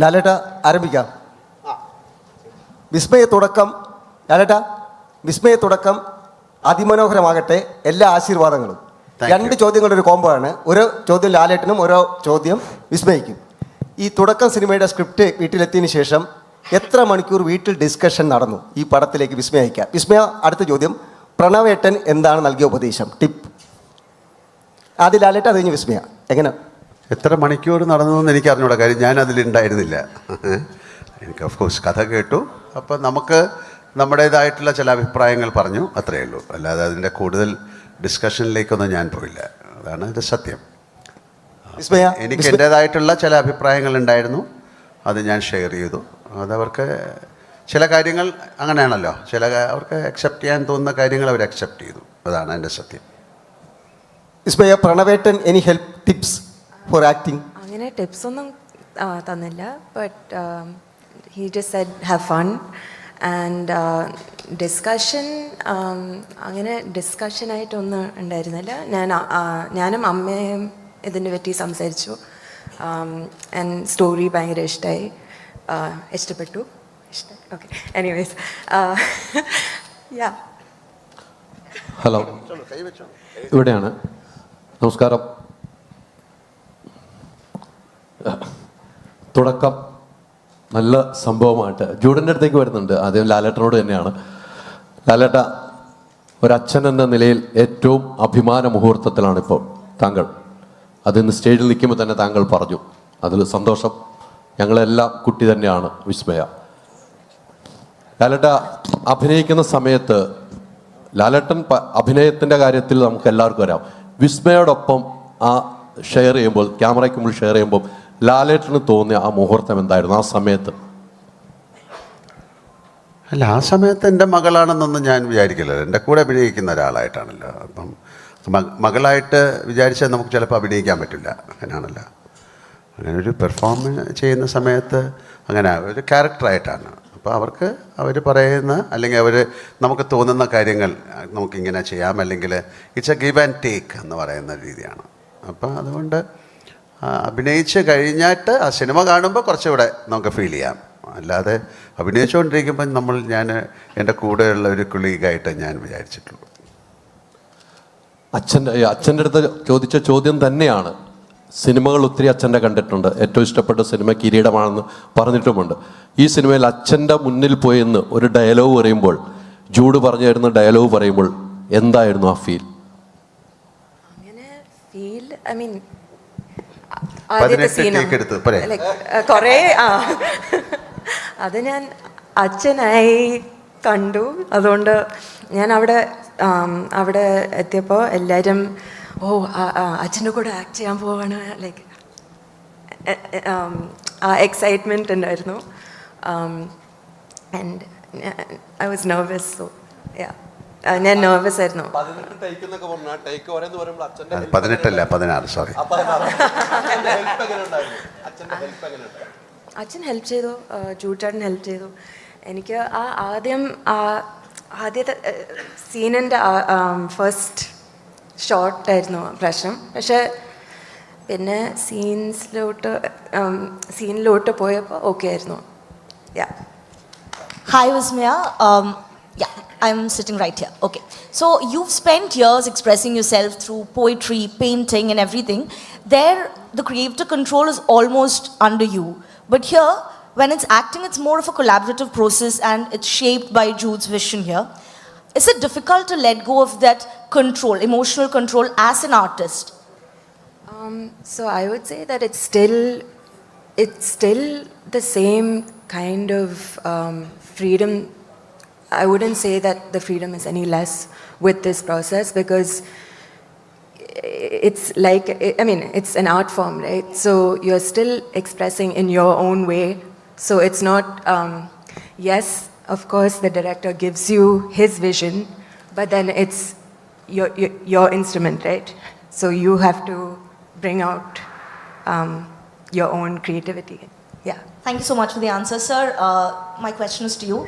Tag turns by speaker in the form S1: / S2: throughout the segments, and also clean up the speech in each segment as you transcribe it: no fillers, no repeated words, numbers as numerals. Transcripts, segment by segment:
S1: ലാലേട്ട ആരംഭിക്കാം. വിസ്മയ തുടക്കം അതിമനോഹരമാകട്ടെ. എല്ലാ ആശീർവാദങ്ങളും. 2 ചോദ്യങ്ങളുടെ ഒരു കോംബോ ആണ്. ഒരു ചോദ്യം ലാലേട്ടനും ഓരോ ചോദ്യം വിസ്മയിക്കും. ഈ തുടക്കം സിനിമയുടെ സ്ക്രിപ്റ്റ് വീട്ടിലെത്തിയതിനു ശേഷം എത്ര മണിക്കൂർ വീട്ടിൽ ഡിസ്കഷൻ നടന്നു ഈ പടത്തിലേക്ക് വിസ്മയിക്കാം? വിസ്മയ, അടുത്ത ചോദ്യം. പ്രണവേട്ടൻ എന്താണ് നൽകിയ ഉപദേശം, ടിപ്പ്? ആദ്യം ലാലേട്ട, അത് കഴിഞ്ഞ് വിസ്മയ. എങ്ങനെ
S2: എത്ര മണിക്കൂർ നടന്നതെന്ന് എനിക്ക് അറിഞ്ഞൂടാ, കാര്യം ഞാൻ അതിലുണ്ടായിരുന്നില്ല. എനിക്ക് ഓഫ് കോഴ്സ് കഥ കേട്ടു. അപ്പോൾ നമുക്ക് നമ്മുടേതായിട്ടുള്ള ചില അഭിപ്രായങ്ങൾ പറഞ്ഞു, അത്രയേ ഉള്ളൂ. അല്ലാതെ അതിൻ്റെ കൂടുതൽ ഡിസ്കഷനിലേക്കൊന്നും ഞാൻ പോയില്ല. അതാണ് ഇത് സത്യം. എനിക്ക് എൻ്റേതായിട്ടുള്ള ചില അഭിപ്രായങ്ങൾ ഉണ്ടായിരുന്നു, അത് ഞാൻ ഷെയർ ചെയ്തു. അതവർക്ക് ചില കാര്യങ്ങൾ അങ്ങനെയാണല്ലോ, അവർക്ക് അക്സെപ്റ്റ് ചെയ്യാൻ തോന്നുന്ന കാര്യങ്ങൾ അവർ അക്സെപ്റ്റ് ചെയ്തു. അതാണ് എൻ്റെ സത്യം.
S1: വിസ്മയ, പ്രണവേട്ടൻ any help tips for acting?
S3: അങ്ങനെ ടിപ്സ് ഒന്നും തന്നില്ല. But he just said have fun and discussion. അങ്ങനെ ഡിസ്കഷനായിട്ടൊന്നും ഉണ്ടായിരുന്നില്ല. ഞാനും അമ്മയും ഇതിനെ പറ്റി സംസാരിച്ചു. ആൻഡ് സ്റ്റോറി ഭയങ്കര ഇഷ്ടപ്പെട്ടു. ഓക്കെ, എനിവേസ് യാ.
S4: ഹലോ, ഇവിടെയാണ്. നമസ്കാരം. തുടക്കം നല്ല സംഭവമായിട്ട് ജൂഡിൻ്റെ അടുത്തേക്ക് വരുന്നുണ്ട്. ആദ്യം ലാലേട്ടനോട് തന്നെയാണ്. ലാലേട്ട, ഒരച്ഛൻ എന്ന നിലയിൽ ഏറ്റവും അഭിമാന മുഹൂർത്തത്തിലാണ് ഇപ്പോൾ താങ്കൾ. അതിന്ന് സ്റ്റേജിൽ നിൽക്കുമ്പോൾ തന്നെ താങ്കൾ പറഞ്ഞു, അതിൽ സന്തോഷം. ഞങ്ങളെല്ലാം കുട്ടി തന്നെയാണ് വിസ്മയ. ലാലേട്ട അഭിനയിക്കുന്ന സമയത്ത്, ലാലേട്ടൻ അഭിനയത്തിൻ്റെ കാര്യത്തിൽ നമുക്ക് എല്ലാവർക്കും വരാം. വിസ്മയോടൊപ്പം ആ ഷെയർ ചെയ്യുമ്പോൾ, ക്യാമറയ്ക്ക് മുമ്പിൽ ഷെയർ ചെയ്യുമ്പോൾ ലാലേട്ടന് തോന്നിയ ആ മുഹൂർത്തം എന്തായിരുന്നു ആ സമയത്ത്?
S2: അല്ല, ആ സമയത്ത് എൻ്റെ മകളാണെന്നൊന്നും ഞാൻ വിചാരിക്കില്ല. എൻ്റെ കൂടെ അഭിനയിക്കുന്ന ഒരാളായിട്ടാണല്ലോ. അപ്പം മകളായിട്ട് വിചാരിച്ചാൽ നമുക്ക് ചിലപ്പോൾ അഭിനയിക്കാൻ പറ്റില്ല. അങ്ങനെയാണല്ലോ. അങ്ങനെ ഒരു പെർഫോമൻസ് ചെയ്യുന്ന സമയത്ത് അങ്ങനെ ഒരു ക്യാരക്ടറായിട്ടാണ്. അപ്പോൾ അവർക്ക് അവർ പറയുന്ന, അല്ലെങ്കിൽ അവർ നമുക്ക് തോന്നുന്ന കാര്യങ്ങൾ നമുക്കിങ്ങനെ ചെയ്യാം, അല്ലെങ്കിൽ it's A give and take എന്ന് പറയുന്ന രീതിയാണ്. അപ്പോൾ അതുകൊണ്ട് അഭിനയിച്ച് കഴിഞ്ഞിട്ട് ആ സിനിമ കാണുമ്പോൾ കുറച്ചുകൂടെ നമുക്ക് ഫീൽ ചെയ്യാം. അല്ലാതെ അഭിനയിച്ചുകൊണ്ടിരിക്കുമ്പോൾ ഞാൻ എൻ്റെ കൂടെയുള്ള ഒരു കൊളീഗായിട്ട് ഞാൻ വിചാരിച്ചിട്ടുള്ളൂ.
S4: അച്ഛൻ്റെ അടുത്ത് ചോദിച്ച ചോദ്യം തന്നെയാണ്. സിനിമകൾ ഒത്തിരി അച്ഛൻ്റെ കണ്ടിട്ടുണ്ട്. ഏറ്റവും ഇഷ്ടപ്പെട്ട സിനിമ കിരീടമാണെന്ന് പറഞ്ഞിട്ടുമുണ്ട്. ഈ സിനിമയിൽ അച്ഛൻ്റെ മുന്നിൽ പോയെന്ന് ഒരു ഡയലോഗ് പറയുമ്പോൾ, ജൂഡ് പറഞ്ഞു തരുന്ന ഡയലോഗ് പറയുമ്പോൾ എന്തായിരുന്നു ആ ഫീൽ?
S3: അങ്ങനെ ഫീൽ, ഐ മീൻ കുറേ അത് ഞാൻ അച്ഛനായി കണ്ടു. അതുകൊണ്ട് ഞാൻ അവിടെ എത്തിയപ്പോൾ എല്ലാവരും അച്ഛൻ്റെ കൂടെ ആക്ട് ചെയ്യാൻ പോവാണ്, ലൈക്ക് ആ എക്സൈറ്റ്മെൻറ്റ് ഉണ്ടായിരുന്നു. And I was nervous. So ഞാൻ നെർവസ് ആയിരുന്നു.
S2: 18 അല്ല 16, സോറി.
S3: അച്ഛൻ ഹെൽപ്പ് ചെയ്തു, ജൂട്ടേട്ടൻ ഹെൽപ്പ് ചെയ്തു. എനിക്ക് ആദ്യത്തെ സീനിൻ്റെ ഫസ്റ്റ് ഷോട്ടായിരുന്നു പ്രശ്നം. പക്ഷേ പിന്നെ സീനിലോട്ട് പോയപ്പോൾ ഓക്കെ ആയിരുന്നു.
S5: Hi Vismaya. I'm sitting right here. Okay. So you've spent years expressing yourself through poetry, painting and everything. There, the creative control is almost under you. But here, when it's acting, it's more of a collaborative process and it's shaped by Jude's vision here. Is it difficult to let go of that control, emotional control as an artist?
S3: So I would say that it's still the same kind of freedom. I wouldn't say that the freedom is any less with this process, because it's like, I mean, it's an art form, right? So you're still expressing in your own way. So it's not, yes, of course, the director gives you his vision, but then it's your instrument, right? So you have to bring out your own creativity. Yeah.
S5: Thank you so much for the answer, sir. My question is to you.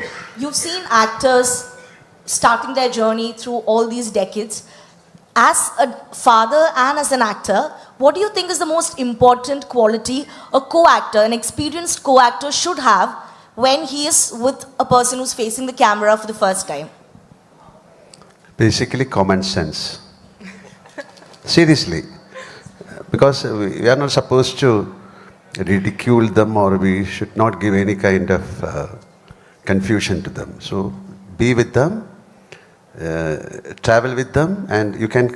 S5: You've seen actors starting their journey through all these decades. As a father and as an actor, what do you think is the most important quality a co-actor, an experienced co-actor should have when he is with a person who's facing the camera for the first time?
S2: Basically, common sense. Seriously. Because we are not supposed to ridicule them, or we should not give any kind of confusion to them. So be with them, travel with them, and you can,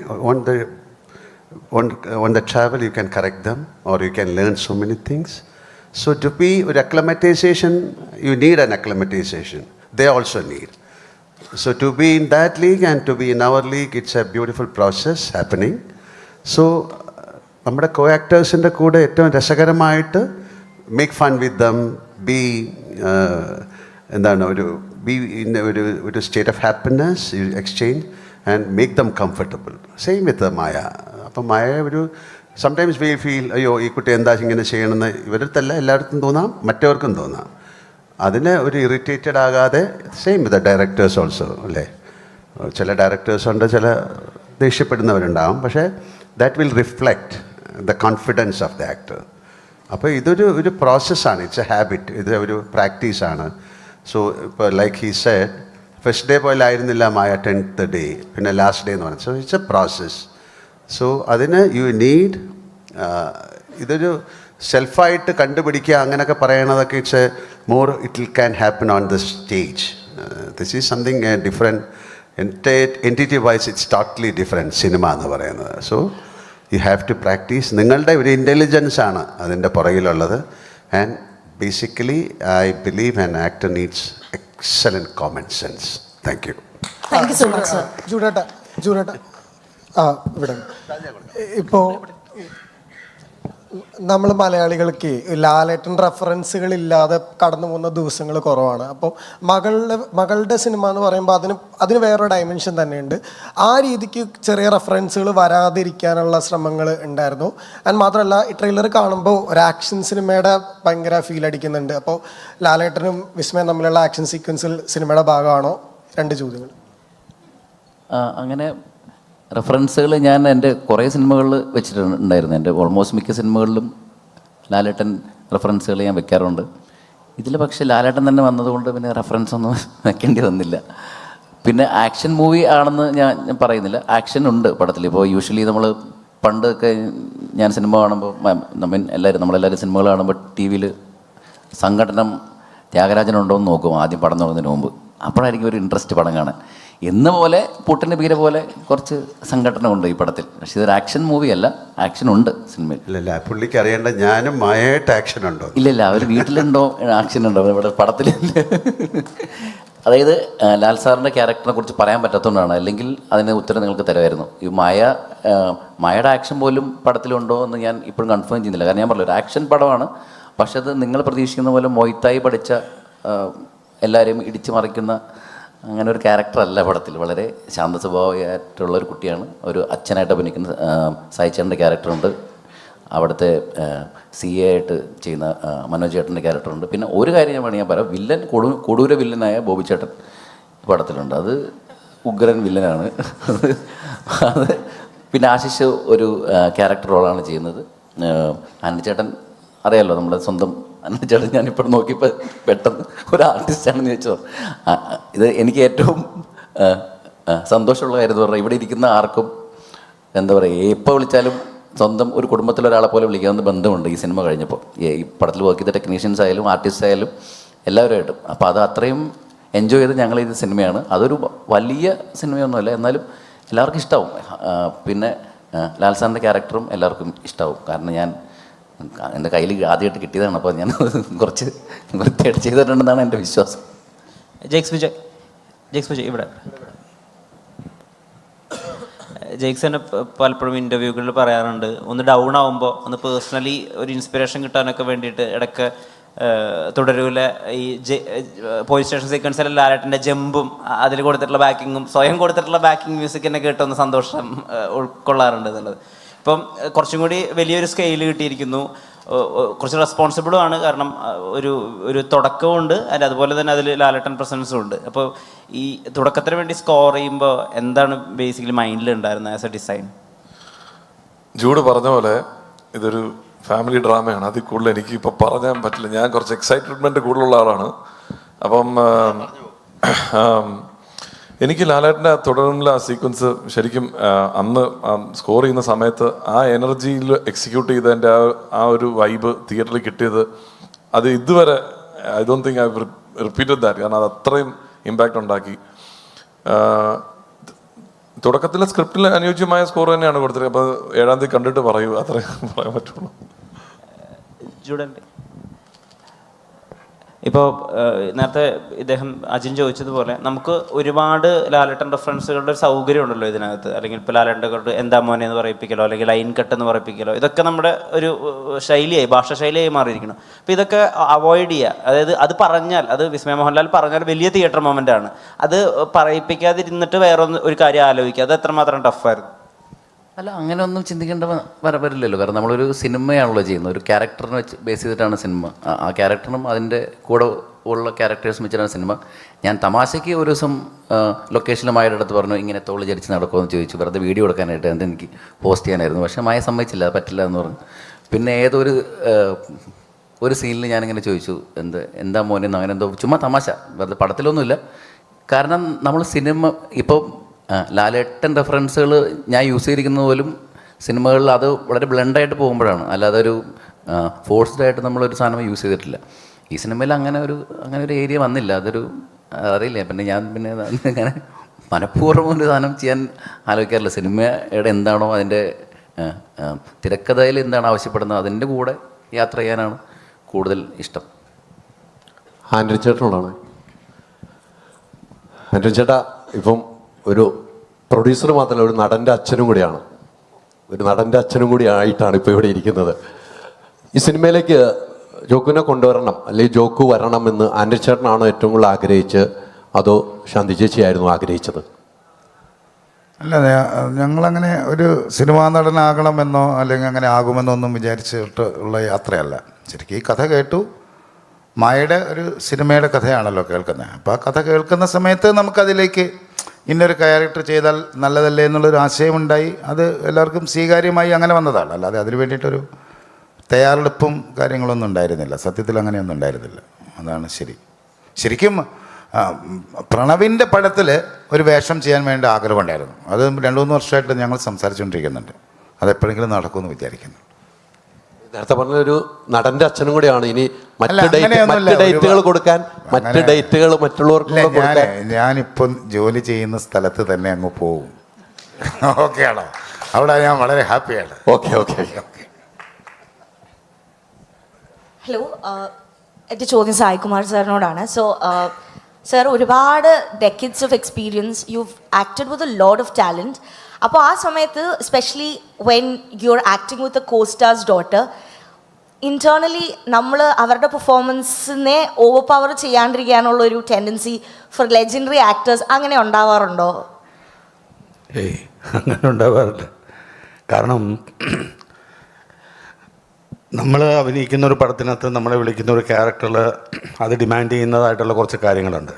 S2: on the travel, you can correct them, or you can learn so many things. So to be with acclimatization, you need an acclimatization. They also need. So to be in that league and to be in our league, it's a beautiful process happening. So നമ്മുടെ കോ ആക്ടേഴ്സിൻ്റെ കൂടെ ഏറ്റവും രസകരമായിട്ട് make fun with them, be എന്താണ് be in ഒരു state of happiness exchange and make them comfortable. Same with Maya. അപ്പം Maya sometimes we feel അയ്യോ ഈ കുട്ടി എന്താ ഇങ്ങനെ ചെയ്യണമെന്ന് ഇവരടുത്തല്ല എല്ലായിടത്തും തോന്നാം, മറ്റവർക്കും തോന്നാം. അതിന് ഒരു ഇറിറ്റേറ്റഡ് ആകാതെ, സെയിം വിത്ത് ഡയറക്ടേഴ്സ് ഓൾസോ അല്ലേ. ചില ഡയറക്ടേഴ്സുണ്ട്, ചില ദേഷ്യപ്പെടുന്നവരുണ്ടാകും, പക്ഷേ that will reflect the confidence of the actor. അപ്പോൾ ഇതൊരു പ്രോസസ്സാണ്, ഇറ്റ്സ് എ ഹാബിറ്റ്, ഇത് ഒരു പ്രാക്ടീസാണ്. സോ ഇപ്പോൾ like he said, first day പോലെ ആയിരുന്നില്ല മായ 10th ഡേ, പിന്നെ ലാസ്റ്റ് ഡേ എന്ന് പറഞ്ഞത്. So it's a process. So അതിന് യു നീഡ്, ഇതൊരു സെൽഫായിട്ട് കണ്ടുപിടിക്കുക അങ്ങനെയൊക്കെ പറയണതൊക്കെ it's a more, it can happen on the stage. This is something different, entity wise it's totally different cinema എന്ന് പറയുന്നത്. So you have to practice. നിങ്ങളുടെ ഒരു ഇൻ്റലിജൻസ് ആണ് അതിൻ്റെ പുറകിലുള്ളത്. And basically I believe an actor needs excellent common sense. Thank you.
S5: Thank you so much, sir.
S6: ജൂഡേട്ട ഇവിടെ ഇപ്പോൾ നമ്മൾ മലയാളികൾക്ക് ലാലേട്ടൻ റെഫറൻസുകൾ ഇല്ലാതെ കടന്നു പോകുന്ന ദിവസങ്ങൾ കുറവാണ്. അപ്പോൾ മകളുടെ സിനിമ എന്ന് പറയുമ്പോൾ അതിന് വേറൊരു ഡയമെൻഷൻ തന്നെയുണ്ട്. ആ രീതിക്ക് ചെറിയ റെഫറൻസുകൾ വരാതിരിക്കാനുള്ള ശ്രമങ്ങൾ ഉണ്ടായിരുന്നു. ആൻഡ് മാത്രമല്ല, ഈ ട്രെയിലർ കാണുമ്പോൾ ഒരു ആക്ഷൻ സിനിമയുടെ ഭയങ്കര ഫീൽ അടിക്കുന്നുണ്ട്. അപ്പോൾ ലാലേട്ടനും വിസ്മയം തമ്മിലുള്ള ആക്ഷൻ സീക്വൻസിൽ സിനിമയുടെ ഭാഗമാണോ? 2 ചോദ്യങ്ങൾ.
S7: അങ്ങനെ റെഫറൻസുകൾ ഞാൻ എൻ്റെ കുറേ സിനിമകളിൽ വെച്ചിട്ടുണ്ടായിരുന്നു. എൻ്റെ ഓൾമോസ്റ്റ് മിക്ക സിനിമകളിലും ലാലേട്ടൻ റെഫറൻസുകൾ ഞാൻ വെക്കാറുണ്ട്. ഇതിൽ പക്ഷേ ലാലേട്ടൻ തന്നെ വന്നതുകൊണ്ട് പിന്നെ റെഫറൻസ് ഒന്നും വെക്കേണ്ടി വന്നില്ല. പിന്നെ ആക്ഷൻ മൂവി ആണെന്ന് ഞാൻ പറയുന്നില്ല, ആക്ഷൻ ഉണ്ട് പടത്തിൽ. ഇപ്പോൾ യൂഷ്വലി നമ്മൾ പണ്ടൊക്കെ ഞാൻ സിനിമ കാണുമ്പോൾ നമ്മളെല്ലാവരും സിനിമകൾ കാണുമ്പോൾ ടി വിയിൽ സംഘടനം ത്യാഗരാജനുണ്ടോ എന്ന് നോക്കും ആദ്യം പടം തുടങ്ങുന്നതിന് മുമ്പ്. അപ്പോഴായിരിക്കും ഒരു ഇൻട്രസ്റ്റ് പടം കാണാൻ. എന്ന പോലെ പൂട്ടിൻ്റെ പീര പോലെ കുറച്ച് സംഘടന ഉണ്ട് ഈ പടത്തിൽ. പക്ഷേ ഇതൊരു ആക്ഷൻ മൂവി അല്ല, ആക്ഷൻ ഉണ്ട് സിനിമയിൽ.
S2: ഇല്ല, പുള്ളിക്ക് അറിയേണ്ട ഞാനും മായയായിട്ട് ആക്ഷൻ ഉണ്ടോ?
S7: ഇല്ല, അവർ വീട്ടിലുണ്ടോ ആക്ഷൻ ഉണ്ടോ, ഇവിടെ പടത്തിലില്ല. അതായത് ലാൽ സാറിൻ്റെ ക്യാരക്ടറിനെ കുറിച്ച് പറയാൻ പറ്റാത്തതുകൊണ്ടാണ്, അല്ലെങ്കിൽ അതിന് ഉത്തരം നിങ്ങൾക്ക് തരുമായിരുന്നു. ഈ മായയുടെ ആക്ഷൻ പോലും പടത്തിലുണ്ടോ എന്ന് ഞാൻ ഇപ്പോഴും കൺഫേം ചെയ്യുന്നില്ല. കാരണം ഞാൻ പറഞ്ഞില്ല, ഒരു ആക്ഷൻ പടമാണ്. പക്ഷെ അത് നിങ്ങൾ പ്രതീക്ഷിക്കുന്ന പോലെ മൊയ്ത്തായി പഠിച്ച എല്ലാവരെയും ഇടിച്ചു മറിക്കുന്ന അങ്ങനെ ഒരു ക്യാരക്ടറല്ല പടത്തിൽ. വളരെ ശാന്ത സ്വഭാവമായിട്ടുള്ളൊരു കുട്ടിയാണ്. ഒരു അച്ഛനായിട്ട് അഭിനയിക്കുന്ന സായിച്ചേട്ടൻ്റെ ക്യാരക്ടറുണ്ട്, അവിടുത്തെ CA ആയിട്ട് ചെയ്യുന്ന മനോജ് ചേട്ടൻ്റെ ക്യാരക്ടറുണ്ട്. പിന്നെ ഒരു കാര്യം ഞാൻ പറയാം, വില്ലൻ കൊടൂര വില്ലനായ ബോബി ചേട്ടൻ പടത്തിലുണ്ട്. അത് ഉഗ്രൻ വില്ലനാണ്. അത് പിന്നെ ആശിഷ് ഒരു ക്യാരക്ടർ റോളാണ് ചെയ്യുന്നത്. ആനന്ദചേട്ടൻ അറിയാമല്ലോ, നമ്മുടെ സ്വന്തം ആനന്ദചേട്ടൻ. ഞാനിപ്പോൾ നോക്കിയപ്പോൾ പെട്ടെന്ന് ഒരു ആർട്ടിസ്റ്റാണെന്ന് ചോദിച്ചോ. ഇത് എനിക്ക് ഏറ്റവും സന്തോഷമുള്ള കാര്യം എന്ന് പറഞ്ഞാൽ, ഇവിടെ ഇരിക്കുന്ന ആർക്കും എന്താ പറയുക, എപ്പോൾ വിളിച്ചാലും സ്വന്തം ഒരു കുടുംബത്തിലൊരാളെ പോലെ വിളിക്കാവുന്ന ബന്ധമുണ്ട് ഈ സിനിമ കഴിഞ്ഞപ്പോൾ. ഈ പടത്തിൽ വർക്ക് ചെയ്ത ടെക്നീഷ്യൻസ് ആയാലും ആർട്ടിസ്റ്റ് ആയാലും എല്ലാവരുമായിട്ടും. അപ്പോൾ അത് അത്രയും എൻജോയ് ചെയ്ത് ഞങ്ങൾ ചെയ്ത സിനിമയാണ്. അതൊരു വലിയ സിനിമയൊന്നുമല്ല, എന്നാലും എല്ലാവർക്കും ഇഷ്ടമാവും. പിന്നെ ലാൽ സാറിൻ്റെ ക്യാരക്ടറും എല്ലാവർക്കും ഇഷ്ടമാവും. കാരണം ഞാൻ എൻ്റെ കയ്യിൽ ആദ്യമായിട്ട് കിട്ടിയതാണ്. അപ്പോൾ ഞാൻ കുറച്ച് വൃത്തിയായിട്ട് ചെയ്തിട്ടുണ്ടെന്നാണ് എൻ്റെ വിശ്വാസം.
S8: ജെയ്ക്സ് വിജയ് ഇവിടെ. ജെയ്ക്സിനെ പലപ്പോഴും ഇൻ്റർവ്യൂകളിൽ പറയാറുണ്ട്, ഒന്ന് ഡൗൺ ആകുമ്പോൾ ഒന്ന് പേഴ്സണലി ഒരു ഇൻസ്പിറേഷൻ കിട്ടാനൊക്കെ വേണ്ടിയിട്ട് ഇടയ്ക്ക് തുടരൂലെ ഈ പോലീസ് സ്റ്റേഷൻ സീക്വൻസിലെ ലാലേട്ടൻ്റെ ജമ്പും അതിൽ കൊടുത്തിട്ടുള്ള ബാക്കിങ്ങും സ്വയം കൊടുത്തിട്ടുള്ള ബാക്കിംഗ് മ്യൂസിക്കിനെ കേട്ടൊന്ന് സന്തോഷം ഉൾക്കൊള്ളാറുണ്ട് എന്നുള്ളത്. ഇപ്പം കുറച്ചും കൂടി വലിയൊരു സ്കെയിൽ കിട്ടിയിരിക്കുന്നു, കുറച്ച് റെസ്പോൺസിബിളും ആണ്. കാരണം ഒരു തുടക്കമുണ്ട്, അതുപോലെ തന്നെ അതിൽ ലാലേട്ടൻ പ്രസൻസും ഉണ്ട്. അപ്പോൾ ഈ തുടക്കത്തിന് വേണ്ടി സ്കോർ ചെയ്യുമ്പോൾ എന്താണ് ബേസിക്കലി മൈൻഡിൽ ഉണ്ടായിരുന്നത് ആസ് എ ഡിസൈൻ?
S9: ജൂഡ് പറഞ്ഞ പോലെ ഇതൊരു ഫാമിലി ഡ്രാമയാണ്. അതിൽ കൂടുതൽ എനിക്ക് ഇപ്പോൾ പറയാൻ പറ്റില്ല. ഞാൻ കുറച്ച് എക്സൈറ്റ്മെൻറ്റ് കൂടുതലുള്ള ആളാണ്. അപ്പം എനിക്ക് ലാലേട്ടൻ്റെ തുടർന്നുള്ള ആ സീക്വൻസ് ശരിക്കും അന്ന് സ്കോർ ചെയ്യുന്ന സമയത്ത് ആ എനർജിയിൽ എക്സിക്യൂട്ട് ചെയ്തതിൻ്റെ ആ ഒരു വൈബ് തിയേറ്ററിൽ കിട്ടിയത് അത് ഇതുവരെ I don't think I repeated that. കാരണം അത് അത്രയും ഇമ്പാക്റ്റ് ഉണ്ടാക്കി. തുടക്കത്തിലെ സ്ക്രിപ്റ്റിൽ അനുയോജ്യമായ സ്കോർ തന്നെയാണ് കൊടുത്തത്. അപ്പോൾ 7-ാം തീയതി കണ്ടിട്ട് പറയൂ, അത്രേ പറയാൻ പറ്റുള്ളൂ.
S8: ജൂഡൻ്റെ ഇപ്പോൾ നേരത്തെ ഇദ്ദേഹം അജിൻ ചോദിച്ചതുപോലെ നമുക്ക് ഒരുപാട് ലാലേട്ടൻ റെഫറൻസുകളുടെ ഒരു സൗകര്യം ഉണ്ടല്ലോ ഇതിനകത്ത്. അല്ലെങ്കിൽ ഇപ്പോൾ ലാലേട്ടൻ്റെ കൊണ്ട് എന്താ മോനെ എന്ന് പറയിപ്പിക്കലോ അല്ലെങ്കിൽ ലൈൻ കട്ട് എന്ന് പറയിപ്പിക്കലോ, ഇതൊക്കെ നമ്മുടെ ഒരു ശൈലിയായി, ഭാഷാ ശൈലിയായി മാറിയിരിക്കണം. അപ്പോൾ ഇതൊക്കെ അവോയ്ഡ് ചെയ്യുക. അതായത് അത് പറഞ്ഞാൽ, അത് വിസ്മയ മോഹൻലാൽ പറഞ്ഞാൽ വലിയ തിയേറ്റർ മൊമെൻ്റ് ആണ്. അത് പറയിപ്പിക്കാതിരുന്നിട്ട് വേറെ ഒരു കാര്യം ആലോചിക്കുക, അത് എത്രമാത്രം ടഫായിരുന്നു?
S7: അല്ല, അങ്ങനെ ഒന്നും ചിന്തിക്കേണ്ട വരില്ലല്ലോ. കാരണം നമ്മളൊരു സിനിമയാണല്ലോ ചെയ്യുന്നത്. ഒരു ക്യാരക്ടറിനെ വെച്ച് ബേസ് ചെയ്തിട്ടാണ് സിനിമ. ആ ക്യാരക്ടറിനും അതിൻ്റെ കൂടെ ഉള്ള ക്യാരക്ടേഴ്സും വെച്ചിട്ടാണ് സിനിമ. ഞാൻ തമാശയ്ക്ക് ഒരു ദിവസം ലൊക്കേഷനിൽ മായയുടെ അടുത്ത് പറഞ്ഞു, ഇങ്ങനെ തോള് ചരിച്ച് നടക്കുമെന്ന് ചോദിച്ചു, വെറുതെ വീഡിയോ എടുക്കാനായിട്ട്. അത് എനിക്ക് പോസ്റ്റ് ചെയ്യാനായിരുന്നു. പക്ഷേ മായ സമ്മതിച്ചില്ല, അത് പറ്റില്ല എന്ന് പറഞ്ഞു. പിന്നെ ഒരു സീനിൽ ഞാനിങ്ങനെ ചോദിച്ചു, എന്താ മോനെ, അങ്ങനെ എന്തോ ചുമ്മാ തമാശ, വെറുതെ പടത്തിലൊന്നുമില്ല. കാരണം നമ്മൾ സിനിമ ഇപ്പോൾ ലാലേട്ടൻ റെഫറൻസുകൾ ഞാൻ യൂസ് ചെയ്തിരിക്കുന്നത് പോലും സിനിമകളിൽ അത് വളരെ ബ്ലെൻഡായിട്ട് പോകുമ്പോഴാണ്. അല്ലാതെ ഒരു ഫോഴ്സ്ഡ് ആയിട്ട് നമ്മളൊരു സാധനം യൂസ് ചെയ്തിട്ടില്ല. ഈ സിനിമയിൽ അങ്ങനെ ഒരു ഏരിയ വന്നില്ല. അതൊരു അറിയില്ല. പിന്നെ ഞാൻ അങ്ങനെ മനഃപൂർവ്വം ഒരു സാധനം ചെയ്യാൻ ആലോചിക്കാറില്ല. സിനിമയുടെ എന്താണോ അതിൻ്റെ തിരക്കഥയിൽ എന്താണ് ആവശ്യപ്പെടുന്നത് അതിൻ്റെ കൂടെ യാത്ര ചെയ്യാനാണ് കൂടുതൽ ഇഷ്ടം.
S4: ആൻഡ്രി ചേട്ടനോടാണ്. ആൻഡ്രി ചേട്ടാ, ഇപ്പം ഒരു പ്രൊഡ്യൂസർ മാത്രമല്ല, ഒരു നടൻ്റെ അച്ഛനും കൂടിയാണ്. ഒരു നടൻ്റെ അച്ഛനും കൂടി ആയിട്ടാണ് ഇപ്പോൾ ഇവിടെ ഇരിക്കുന്നത്. ഈ സിനിമയിലേക്ക് ജോക്കുവിനെ കൊണ്ടുവരണം അല്ലെങ്കിൽ ജോക്കു വരണം എന്ന് ആൻഡ്രി ചേട്ടനാണോ ഏറ്റവും കൂടുതൽ ആഗ്രഹിച്ച്, അതോ ശാന്തി ചേച്ചിയായിരുന്നു ആഗ്രഹിച്ചത്?
S10: അല്ല, ഞങ്ങളങ്ങനെ ഒരു സിനിമാ നടനാകണമെന്നോ അല്ലെങ്കിൽ അങ്ങനെ ആകുമെന്നോ ഒന്നും വിചാരിച്ചിട്ട് ഉള്ള യാത്രയല്ല. ശരിക്കും ഈ കഥ കേട്ടു. മായയുടെ ഒരു സിനിമയുടെ കഥയാണല്ലോ കേൾക്കുന്നത്. അപ്പോൾ ആ കഥ കേൾക്കുന്ന സമയത്ത് നമുക്കതിലേക്ക് ഇന്നൊരു ക്യാരക്ടർ ചെയ്താൽ നല്ലതല്ലേ എന്നുള്ളൊരു ആശയമുണ്ടായി. അത് എല്ലാവർക്കും സ്വീകാര്യമായി അങ്ങനെ വന്നതാണ്. അല്ലാതെ അതിന് വേണ്ടിയിട്ടൊരു തയ്യാറെടുപ്പും കാര്യങ്ങളൊന്നും ഉണ്ടായിരുന്നില്ല. സത്യത്തിൽ അങ്ങനെയൊന്നും ഉണ്ടായിരുന്നില്ല. അതാണ് ശരിക്കും പ്രണവിൻ്റെ പടത്തിൽ ഒരു വേഷം ചെയ്യാൻ വേണ്ട ആഗ്രഹമുണ്ടായിരുന്നു. അത് 2-3 വർഷമായിട്ട് ഞങ്ങൾ സംസാരിച്ചുകൊണ്ടിരിക്കുന്നുണ്ട്. അതെപ്പോഴെങ്കിലും നടക്കുമെന്ന് വിചാരിക്കുന്നു.
S4: നേരത്തെ പറഞ്ഞ ഒരു നടന്റെ അച്ഛനും കൂടിയാണ്. ഇനി മറ്റ് ഡേറ്റുകൾ കൊടുക്കാൻ, മറ്റ് ഡേറ്റുകൾ മറ്റുള്ളവർക്ക്
S10: ഞാനിപ്പം ജോലി ചെയ്യുന്ന സ്ഥലത്ത് തന്നെ അങ്ങ് പോകും. ഓക്കെ ആണോ? അവിടെ ഞാൻ വളരെ ഹാപ്പിയാണ്.
S4: Okay okay okay.
S5: ഹലോ, എൻ്റെ ചോദ്യം സായികുമാർ സാറിനോടാണ്. സോ സർ, ഒരുപാട് decades of experience, you acted with a lot of talent. അപ്പോൾ ആ സമയത്ത് especially when you are acting with a co-star's daughter, internally നമ്മൾ അവരുടെ പെർഫോമൻസിനെ ഓവർ പവർ ചെയ്യാണ്ടിരിക്കാനുള്ള ഒരു ടെൻഡൻസി ഫോർ ലെജൻഡറി ആക്ടേഴ്സ് അങ്ങനെ ഉണ്ടാവാറുണ്ടോ?
S10: അങ്ങനെ ഉണ്ടാവാറില്ല. കാരണം നമ്മൾ അഭിനയിക്കുന്ന ഒരു പടത്തിനകത്ത് നമ്മളെ വിളിക്കുന്ന ഒരു ക്യാരക്ടറിൽ അത് ഡിമാൻഡ് ചെയ്യുന്നതായിട്ടുള്ള കുറച്ച് കാര്യങ്ങളുണ്ട്.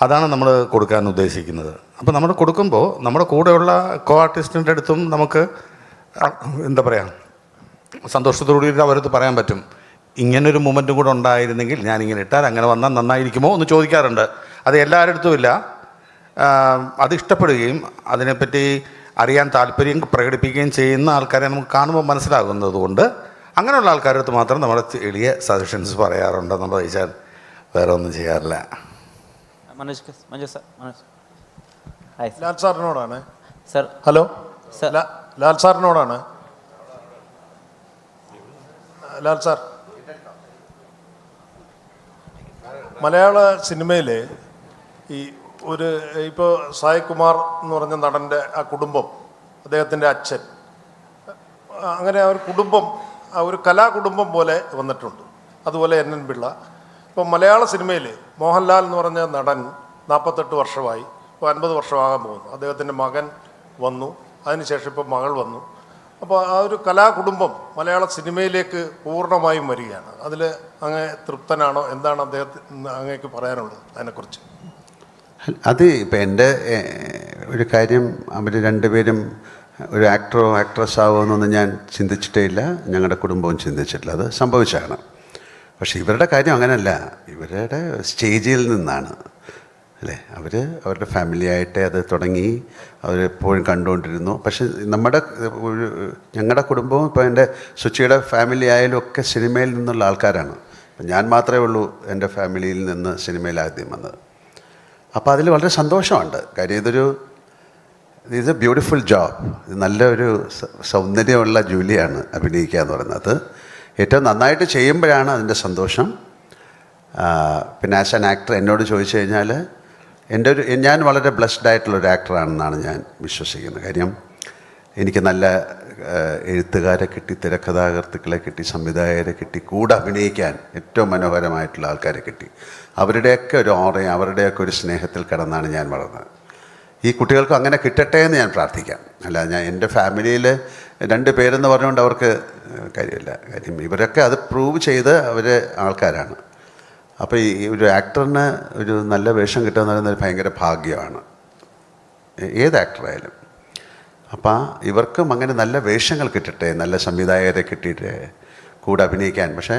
S10: അതാണ് നമ്മൾ കൊടുക്കാൻ ഉദ്ദേശിക്കുന്നത്. അപ്പോൾ നമ്മൾ കൊടുക്കുമ്പോൾ നമ്മുടെ കൂടെയുള്ള കോ ആർട്ടിസ്റ്റിൻ്റെ അടുത്തും നമുക്ക് എന്താ പറയുക, സന്തോഷത്തോടുകൂടി അവരടുത്ത് പറയാൻ പറ്റും, ഇങ്ങനൊരു മൊമെൻറ്റും കൂടെ ഉണ്ടായിരുന്നെങ്കിൽ ഞാനിങ്ങനെ ഇട്ടാൽ അങ്ങനെ വന്നാൽ നന്നായിരിക്കുമോ എന്ന് ചോദിക്കാറുണ്ട്. അത് എല്ലാവരുടെ അടുത്തും ഇല്ല. അത് ഇഷ്ടപ്പെടുകയും അതിനെപ്പറ്റി അറിയാൻ താല്പര്യം പ്രകടിപ്പിക്കുകയും ചെയ്യുന്ന ആൾക്കാരെ നമുക്ക് കാണുമ്പോൾ മനസ്സിലാകുന്നത് കൊണ്ട് അങ്ങനെയുള്ള ആൾക്കാരുടെ അടുത്ത് മാത്രം നമ്മുടെ എളിയ സജഷൻസ് പറയാറുണ്ട്. നമ്മൾ ചോദിച്ചാൽ വേറെ ഒന്നും ചെയ്യാറില്ല.
S11: ലാൽ സാറിനോടാണ്.
S8: സർ,
S11: ഹലോ, ലാൽ സാറിനോടാണ്. ലാൽ സാർ, മലയാള സിനിമയിൽ ഇപ്പോൾ സായികുമാർ എന്ന് പറഞ്ഞ നടൻ്റെ ആ കുടുംബം, അദ്ദേഹത്തിൻ്റെ അച്ഛൻ, അങ്ങനെ ഒരു കുടുംബം, ഒരു കലാകുടുംബം പോലെ വന്നിട്ടുണ്ട്. അതുപോലെ NN പിള്ള. ഇപ്പോൾ മലയാള സിനിമയിൽ മോഹൻലാൽ എന്ന് പറഞ്ഞ നടൻ 48 വർഷമായി, ഇപ്പോൾ 50 വർഷമാകാൻ പോകുന്നു. അദ്ദേഹത്തിൻ്റെ മകൻ വന്നു, അതിനുശേഷം ഇപ്പോൾ മകൾ വന്നു. അപ്പോൾ ആ ഒരു കലാകുടുംബം മലയാള സിനിമയിലേക്ക് പൂർണ്ണമായും വരികയാണ്. അതിൽ അങ്ങ് തൃപ്തനാണോ? എന്താണ് അദ്ദേഹത്തിന് അങ്ങേക്ക് പറയാനുള്ളത് അതിനെക്കുറിച്ച്?
S2: അത് ഇപ്പം എൻ്റെ ഒരു കാര്യം, അവർ രണ്ടുപേരും ഒരു ആക്ടറോ ആക്ട്രസ് ആവുമെന്നൊന്നും ഞാൻ ചിന്തിച്ചിട്ടേ ഇല്ല, ഞങ്ങളുടെ കുടുംബവും ചിന്തിച്ചിട്ടില്ല. അത് സംഭവിച്ചാണ്. പക്ഷേ ഇവരുടെ കാര്യം അങ്ങനെയല്ല. ഇവരുടെ സ്റ്റേജിൽ നിന്നാണ് അല്ലേ, അവരുടെ ഫാമിലിയായിട്ട് അത് തുടങ്ങി, അവരെപ്പോഴും കണ്ടുകൊണ്ടിരുന്നു. പക്ഷെ ഞങ്ങളുടെ കുടുംബവും ഇപ്പോൾ എൻ്റെ സുച്ചിയുടെ ഫാമിലി ആയാലും ഒക്കെ സിനിമയിൽ നിന്നുള്ള ആൾക്കാരാണ്. ഞാൻ മാത്രമേ ഉള്ളൂ എൻ്റെ ഫാമിലിയിൽ നിന്ന് സിനിമയിൽ ആദ്യം വന്നത്. അപ്പോൾ അതിൽ വളരെ സന്തോഷമുണ്ട്. കാര്യം ഇതൊരു ബ്യൂട്ടിഫുൾ ജോബ്. ഇത് നല്ലൊരു സൗന്ദര്യമുള്ള ജോലിയാണ് അഭിനയിക്കുക എന്ന് പറയുന്നത്. ഏറ്റവും നന്നായിട്ട് ചെയ്യുമ്പോഴാണ് അതിൻ്റെ സന്തോഷം. പിന്നെ ആസ് ആൻ ആക്ടർ എന്നോട് ചോദിച്ചു കഴിഞ്ഞാൽ ഞാൻ വളരെ ബ്ലെസ്ഡ് ആയിട്ടുള്ളൊരു ആക്ടറാണെന്നാണ് ഞാൻ വിശ്വസിക്കുന്നത്. കാര്യം എനിക്ക് നല്ല എഴുത്തുകാരെ കിട്ടി, തിരക്കഥാകൃത്തുക്കളെ കിട്ടി, സംവിധായകരെ കിട്ടി, കൂടെ അഭിനയിക്കാൻ ഏറ്റവും മനോഹരമായിട്ടുള്ള ആൾക്കാരെ കിട്ടി. അവരുടെയൊക്കെ ഒരു ഓറയും അവരുടെയൊക്കെ ഒരു സ്നേഹത്തിൽ കിടന്നാണ് ഞാൻ വളർന്നത്. ഈ കുട്ടികൾക്കും അങ്ങനെ കിട്ടട്ടെ എന്ന് ഞാൻ പ്രാർത്ഥിക്കാം. അല്ല, ഞാൻ എൻ്റെ ഫാമിലിയിൽ 2 പേരെന്ന് പറഞ്ഞുകൊണ്ട് അവർക്ക് കാര്യമില്ല. കാര്യം ഇവരൊക്കെ അത് പ്രൂവ് ചെയ്ത് അവർ ആൾക്കാരാണ്. അപ്പോൾ ഈ ഒരു ആക്ടറിന് ഒരു നല്ല വേഷം കിട്ടുക എന്ന് പറയുന്നത് ഭയങ്കര ഭാഗ്യമാണ്, ഏത് ആക്ടറായാലും. അപ്പോൾ ഇവർക്കും അങ്ങനെ നല്ല വേഷങ്ങൾ കിട്ടട്ടെ, നല്ല സംവിധായകരെ കിട്ടിയിട്ട് കൂടെ അഭിനയിക്കാൻ. പക്ഷേ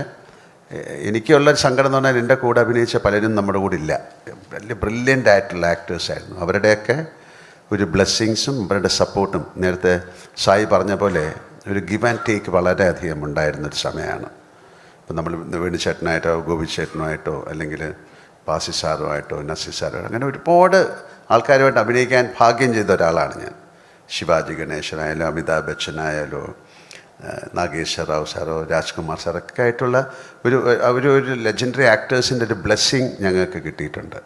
S2: എനിക്കുള്ളൊരു സങ്കടം എന്ന് പറഞ്ഞാൽ എൻ്റെ കൂടെ അഭിനയിച്ച പലരും നമ്മുടെ കൂടെ ഇല്ല. വലിയ ബ്രില്യൻ്റ് ആയിട്ടുള്ള ആക്ടേഴ്സായിരുന്നു. അവരുടെയൊക്കെ ഒരു ബ്ലെസ്സിങ്സും അവരുടെ സപ്പോർട്ടും നേരത്തെ സായി പറഞ്ഞ പോലെ ഒരു ഗിവ് ആൻഡ് ടേക്ക് വളരെയധികം ഉണ്ടായിരുന്നൊരു സമയമാണ്. ഇപ്പം നമ്മൾ വേണുചേട്ടനായിട്ടോ ഗോപിച്ചേട്ടനുമായിട്ടോ അല്ലെങ്കിൽ പാസി സാറുമായിട്ടോ നസീർ സാറുമായിട്ടോ അങ്ങനെ ഒരുപാട് ആൾക്കാരുമായിട്ട് അഭിനയിക്കാൻ ഭാഗ്യം ചെയ്ത ഒരാളാണ് ഞാൻ. ശിവാജി ഗണേശനായാലോ അമിതാഭ് ബച്ചനായാലോ നാഗേശ്വർ റാവു സാറോ രാജ്കുമാർ സാറൊക്കെ ആയിട്ടുള്ള ഒരു ലെജൻഡറി ആക്ടേഴ്സിൻ്റെ ഒരു ബ്ലെസ്സിങ് ഞങ്ങൾക്ക് കിട്ടിയിട്ടുണ്ട്.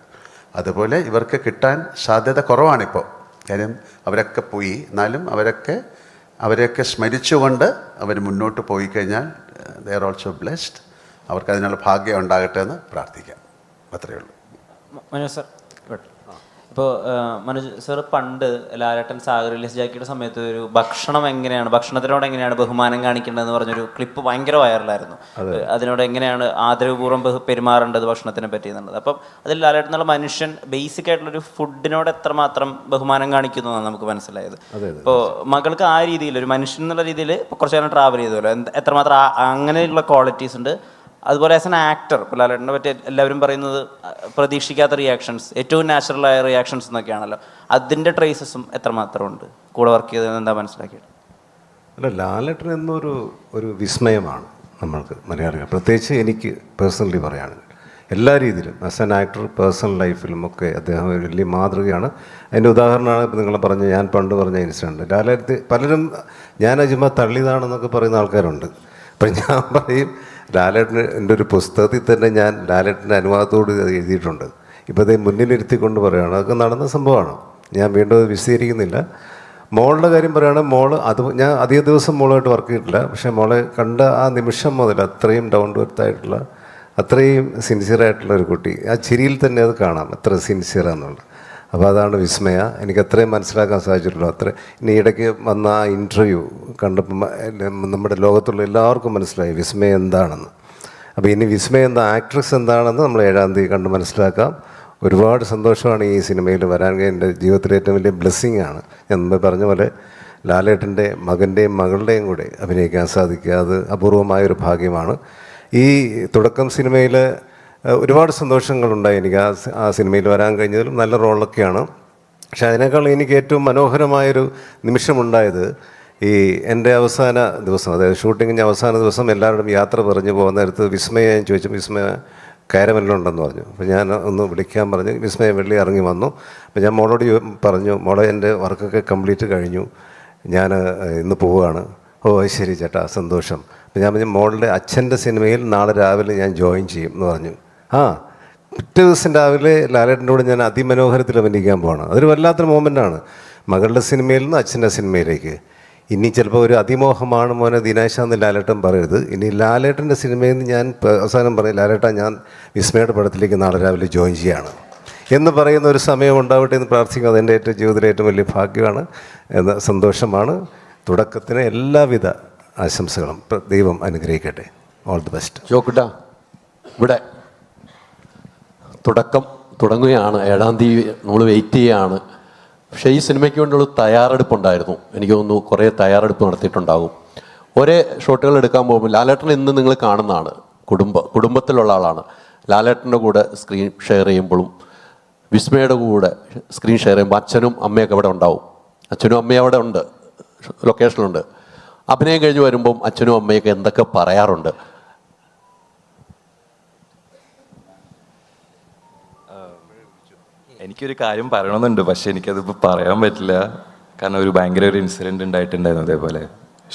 S2: അതുപോലെ ഇവർക്ക് കിട്ടാൻ സാധ്യത കുറവാണിപ്പോൾ. കാര്യം അവരൊക്കെ പോയി, എന്നാലും അവരെയൊക്കെ സ്മരിച്ചുകൊണ്ട് അവർ മുന്നോട്ട് പോയി കഴിഞ്ഞാൽ ദേ ആർ ഓൾസോ ബ്ലെസ്ഡ്. അവർക്ക് അതിനുള്ള ഭാഗ്യം ഉണ്ടാകട്ടെ എന്ന് പ്രാർത്ഥിക്കാം. അത്രയേ ഉള്ളൂ.
S8: മനോജ് സർ, ഇപ്പോൾ മനോജ് സർ പണ്ട് ലാലേട്ടൻ സാഗർ റിലീസ് ജാക്കിയുടെ സമയത്ത് ഒരു ഭക്ഷണത്തിനോട് എങ്ങനെയാണ് ബഹുമാനം കാണിക്കേണ്ടതെന്ന് പറഞ്ഞൊരു ക്ലിപ്പ് ഭയങ്കര വൈറലായിരുന്നു. അതിനോട് എങ്ങനെയാണ് ആദരവപൂർവ്വം പെരുമാറേണ്ടത് ഭക്ഷണത്തിനെ പറ്റി എന്നുള്ളത്. അപ്പം അതിൽ ലാലേട്ടൻ എന്നുള്ള മനുഷ്യൻ ബേസിക് ആയിട്ടുള്ളൊരു ഫുഡിനോട് എത്രമാത്രം ബഹുമാനം കാണിക്കുന്നു എന്നാണ് നമുക്ക് മനസ്സിലായത്. ഇപ്പോൾ മകൾക്ക് ആ രീതിയിൽ ഒരു മനുഷ്യൻ എന്നുള്ള രീതിയിൽ ഇപ്പോൾ കുറച്ച് നേരം ട്രാവൽ ചെയ്തല്ലോ, എത്രമാത്രം അങ്ങനെയുള്ള ക്വാളിറ്റീസ് ഉണ്ട്. അതുപോലെ ആസ് എൻ ആക്ടർ ഇപ്പോൾ ലാലേട്ടനെ പറ്റി എല്ലാവരും പറയുന്നത് പ്രതീക്ഷിക്കാത്ത റിയാക്ഷൻസ്, ഏറ്റവും നാച്ചുറലായ റിയാക്ഷൻസ് എന്നൊക്കെയാണല്ലോ. അതിൻ്റെ ട്രേസസും എത്രമാത്രം ഉണ്ട് കൂടെ വർക്ക് ചെയ്തത് എന്താ മനസ്സിലാക്കിയത്?
S12: അല്ല, ലാലേട്ടൻ എന്നൊരു വിസ്മയമാണ് നമ്മൾക്ക് മലയാളികൾ, പ്രത്യേകിച്ച് എനിക്ക് പേഴ്സണലി പറയുകയാണെങ്കിൽ എല്ലാ രീതിയിലും ആസ് ആൻ ആക്ടർ പേഴ്സണൽ ലൈഫിലും ഒക്കെ അദ്ദേഹം ഒരു വലിയ മാതൃകയാണ്. അതിൻ്റെ ഉദാഹരണമാണ് ഇപ്പോൾ നിങ്ങൾ ഞാൻ പണ്ട് പറഞ്ഞ ഇൻസിഡൻറ്റ്. ലാലേട്ടൻ പലരും ഞാൻ അജിമ തള്ളിയതാണെന്നൊക്കെ പറയുന്ന ആൾക്കാരുണ്ട്. അപ്പം ഞാൻ പറയും, ലാലേട്ടന് എൻ്റെ ഒരു പുസ്തകത്തിൽ തന്നെ ഞാൻ ലാലേട്ടൻ്റെ അനുവാദത്തോട് എഴുതിയിട്ടുണ്ട്. ഇപ്പോൾ അതേ മുന്നിലിരുത്തിക്കൊണ്ട് പറയുകയാണ്, അതൊക്കെ നടന്ന സംഭവമാണ്. ഞാൻ വീണ്ടും അത് വിശദീകരിക്കുന്നില്ല. മോളുടെ കാര്യം പറയുകയാണെങ്കിൽ ഞാൻ അധിക ദിവസം മോളുമായിട്ട് വർക്ക് ചെയ്തിട്ടില്ല. പക്ഷേ മോളെ കണ്ട ആ നിമിഷം മുതൽ അത്രയും ഡൗൺ ടു എർത്ത് ആയിട്ടുള്ള, അത്രയും സിൻസിയറായിട്ടുള്ള ഒരു കുട്ടി. ആ ചിരിയിൽ തന്നെ അത് കാണാം എത്ര സിൻസിയറാന്നുള്ളത്. അപ്പോൾ അതാണ് വിസ്മയ. എനിക്ക് അത്രയും മനസ്സിലാക്കാൻ സാധിച്ചിട്ടുള്ളൂ. ഇനി ഇടയ്ക്ക് വന്ന ആ ഇൻ്റർവ്യൂ കണ്ടപ്പോൾ നമ്മുടെ ലോകത്തുള്ള എല്ലാവർക്കും മനസ്സിലായി വിസ്മയ എന്താണെന്ന്. അപ്പോൾ ഇനി വിസ്മയ എന്ന ആക്ട്രസ് എന്താണെന്ന് നമ്മൾ 7-ാം തീയതി കണ്ട് മനസ്സിലാക്കാം. ഒരുപാട് സന്തോഷമാണ് ഈ സിനിമയിൽ വരാൻ. എൻ്റെ ജീവിതത്തിലെ ഏറ്റവും വലിയ ബ്ലെസ്സിങ് ആണ്. ഞാൻ മുമ്പ് പറഞ്ഞ പോലെ ലാലേട്ടൻ്റെ മകൻ്റെയും മകളുടെയും കൂടെ അഭിനയിക്കാൻ സാധിക്കുക, അത് അപൂർവമായൊരു ഭാഗ്യമാണ്. ഈ തുടക്കം സിനിമയിൽ ഒരുപാട് സന്തോഷങ്ങളുണ്ടായി എനിക്ക്. ആ സിനിമയിൽ വരാൻ കഴിഞ്ഞതിലും നല്ല റോളൊക്കെയാണ്. പക്ഷേ അതിനേക്കാൾ എനിക്ക് ഏറ്റവും മനോഹരമായൊരു നിമിഷമുണ്ടായത് എൻ്റെ അവസാന ദിവസം, അതായത് ഷൂട്ടിങ്ങിൻ്റെ അവസാന ദിവസം എല്ലാവരും യാത്ര പറഞ്ഞു പോകുന്ന നേരത്ത് വിസ്മയ ഞാൻ ചോദിച്ചു, വിസ്മയ കയറമെല്ലുണ്ടെന്ന് പറഞ്ഞു. അപ്പോൾ ഞാൻ ഒന്ന് വിളിക്കാൻ പറഞ്ഞു. വിസ്മയ വെള്ളി ഇറങ്ങി വന്നു. അപ്പോൾ ഞാൻ മോളോട് പറഞ്ഞു, മോളെ എൻ്റെ വർക്കൊക്കെ കംപ്ലീറ്റ് കഴിഞ്ഞു, ഞാൻ ഇന്ന് പോവുകയാണ്. ഓ ശരി ചേട്ടാ, സന്തോഷം. അപ്പോൾ ഞാൻ പറഞ്ഞു, മോളുടെ അച്ഛൻ്റെ സിനിമയിൽ നാളെ രാവിലെ ഞാൻ ജോയിൻ ചെയ്യും എന്ന് പറഞ്ഞു. പിറ്റേ ദിവസം രാവിലെ ലാലേട്ടൻ്റെ കൂടെ ഞാൻ അതിമനോഹരത്തിൽ അഭിനയിക്കാൻ പോവാണ്. അതൊരു വല്ലാത്തൊരു മൊമെൻ്റാണ്. മകളുടെ സിനിമയിൽ നിന്ന് അച്ഛൻ്റെ സിനിമയിലേക്ക്. ഇനി ചിലപ്പോൾ ഒരു അതിമോഹമാണ് മോനെ ദിനേശ എന്ന് ലാലേട്ടൻ പറയരുത്. ഇനി ലാലേട്ടൻ്റെ സിനിമയിൽ നിന്ന് ഞാൻ അവസാനം പറയും, ലാലേട്ട ഞാൻ വിസ്മയുടെ പടത്തിലേക്ക് നാളെ രാവിലെ ജോയിൻ ചെയ്യുകയാണ് എന്ന് പറയുന്ന ഒരു സമയം ഉണ്ടാവട്ടെ എന്ന് പ്രാർത്ഥിക്കുന്നത് എൻ്റെ ജീവിതത്തിലെ ഏറ്റവും വലിയ ഭാഗ്യമാണ്, എന്ന സന്തോഷമാണ്. തുടക്കത്തിന് എല്ലാവിധ ആശംസകളും ദൈവം അനുഗ്രഹിക്കട്ടെ. All the best.
S4: ജോക്കുട്ട, ഇവിടെ തുടങ്ങുകയാണ്. 7-ാം തീയതി നമ്മൾ വെയിറ്റ് ചെയ്യുകയാണ്. പക്ഷേ ഈ സിനിമയ്ക്ക് വേണ്ടിയുള്ള തയ്യാറെടുപ്പുണ്ടായിരുന്നു. എനിക്ക് തോന്നുന്നു കുറേ തയ്യാറെടുപ്പ് നടത്തിയിട്ടുണ്ടാകും. ഒരേ ഷോട്ടുകൾ എടുക്കാൻ പോകുമ്പോൾ ലാലേട്ടൻ ഇന്ന് നിങ്ങൾ കാണുന്നതാണ്, കുടുംബത്തിലുള്ള ആളാണ്. ലാലേട്ടൻ്റെ കൂടെ സ്ക്രീൻ ഷെയർ ചെയ്യുമ്പോഴും വിസ്മയുടെ കൂടെ സ്ക്രീൻ ഷെയർ ചെയ്യുമ്പോൾ അച്ഛനും അമ്മയൊക്കെ അവിടെ ഉണ്ടാവും. അച്ഛനും അമ്മയും അവിടെ ഉണ്ട്, ലൊക്കേഷനിലുണ്ട്. അഭിനയം കഴിഞ്ഞ് വരുമ്പം അച്ഛനും അമ്മയൊക്കെ എന്തൊക്കെ പറയാറുണ്ട്?
S13: എനിക്കൊരു കാര്യം പറയണമെന്നുണ്ട്, പക്ഷെ എനിക്കതിപ്പോൾ പറയാൻ പറ്റില്ല. കാരണം ഒരു ഭയങ്കര ഒരു ഇൻസിഡൻറ്റ് ഉണ്ടായിട്ടുണ്ടായിരുന്നു അതേപോലെ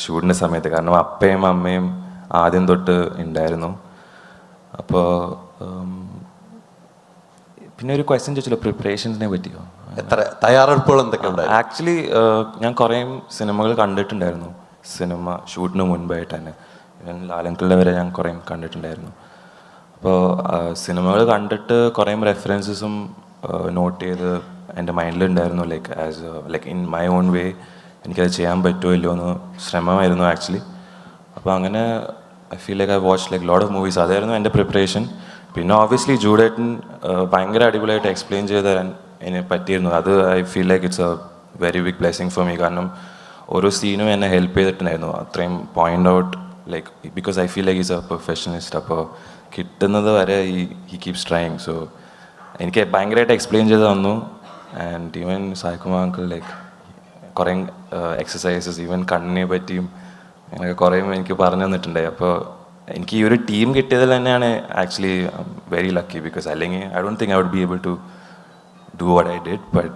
S13: ഷൂട്ടിൻ്റെ സമയത്ത്. കാരണം അപ്പയും അമ്മയും ആദ്യം തൊട്ട് ഉണ്ടായിരുന്നു. അപ്പോൾ പിന്നെ ഒരു ക്വസ്റ്റ്യൻ ചോദിച്ചല്ലോ, പ്രിപ്പറേഷൻസിനെ പറ്റിയോ?
S4: എത്ര തയ്യാറെടുപ്പുകൾ എന്തൊക്കെ ഉണ്ടായിരുന്നു?
S13: ആക്ച്വലി ഞാൻ കുറേ സിനിമകൾ കണ്ടിട്ടുണ്ടായിരുന്നു, സിനിമ ഷൂട്ടിന് മുൻപായിട്ട് തന്നെ. ലാലങ്കളുടെ വരെ ഞാൻ കുറേ കണ്ടിട്ടുണ്ടായിരുന്നു. അപ്പോൾ സിനിമകൾ കണ്ടിട്ട് കുറേ റെഫറൻസസും നോട്ട് ചെയ്ത് എൻ്റെ മൈൻഡിലുണ്ടായിരുന്നു. Like in my own way എനിക്കത് ചെയ്യാൻ പറ്റുമോ ഇല്ലയോ എന്ന് ശ്രമമായിരുന്നു ആക്ച്വലി. അപ്പോൾ അങ്ങനെ I feel like I watch like lot of movies. അതായിരുന്നു എൻ്റെ പ്രിപ്പറേഷൻ. പിന്നെ ഓബ്വിയസ്ലി ജൂഡേട്ടൻ ഭയങ്കര അടിപൊളിയായിട്ട് എക്സ്പ്ലെയിൻ ചെയ്ത് തരാൻ എന്നെ പറ്റിയിരുന്നു. അത് I feel like it's a very big blessing for me. കാരണം ഓരോ സീനും എന്നെ ഹെൽപ്പ് ചെയ്തിട്ടുണ്ടായിരുന്നു അത്രയും point out, like because I feel like is a perfectionist. അപ്പോൾ കിട്ടുന്നത് വരെ ഹി കീപ്സ് ട്രൈങ്. സോ എനിക്ക് ഭയങ്കരമായിട്ട് എക്സ്പ്ലെയിൻ ചെയ്ത് തന്നു. And even Saikumar uncle like കുറേ എക്സസൈസസ് ഈവൻ കണ്ണിനെ പറ്റിയും അങ്ങനെയൊക്കെ കുറേ എനിക്ക് പറഞ്ഞു തന്നിട്ടുണ്ടായി. അപ്പോൾ എനിക്ക് ഈ ഒരു ടീം കിട്ടിയതിൽ തന്നെയാണ് ആക്ച്വലി വെരി ലക്കി. ബിക്കോസ് അല്ലെങ്കിൽ I don't think I would be able to do what I did. But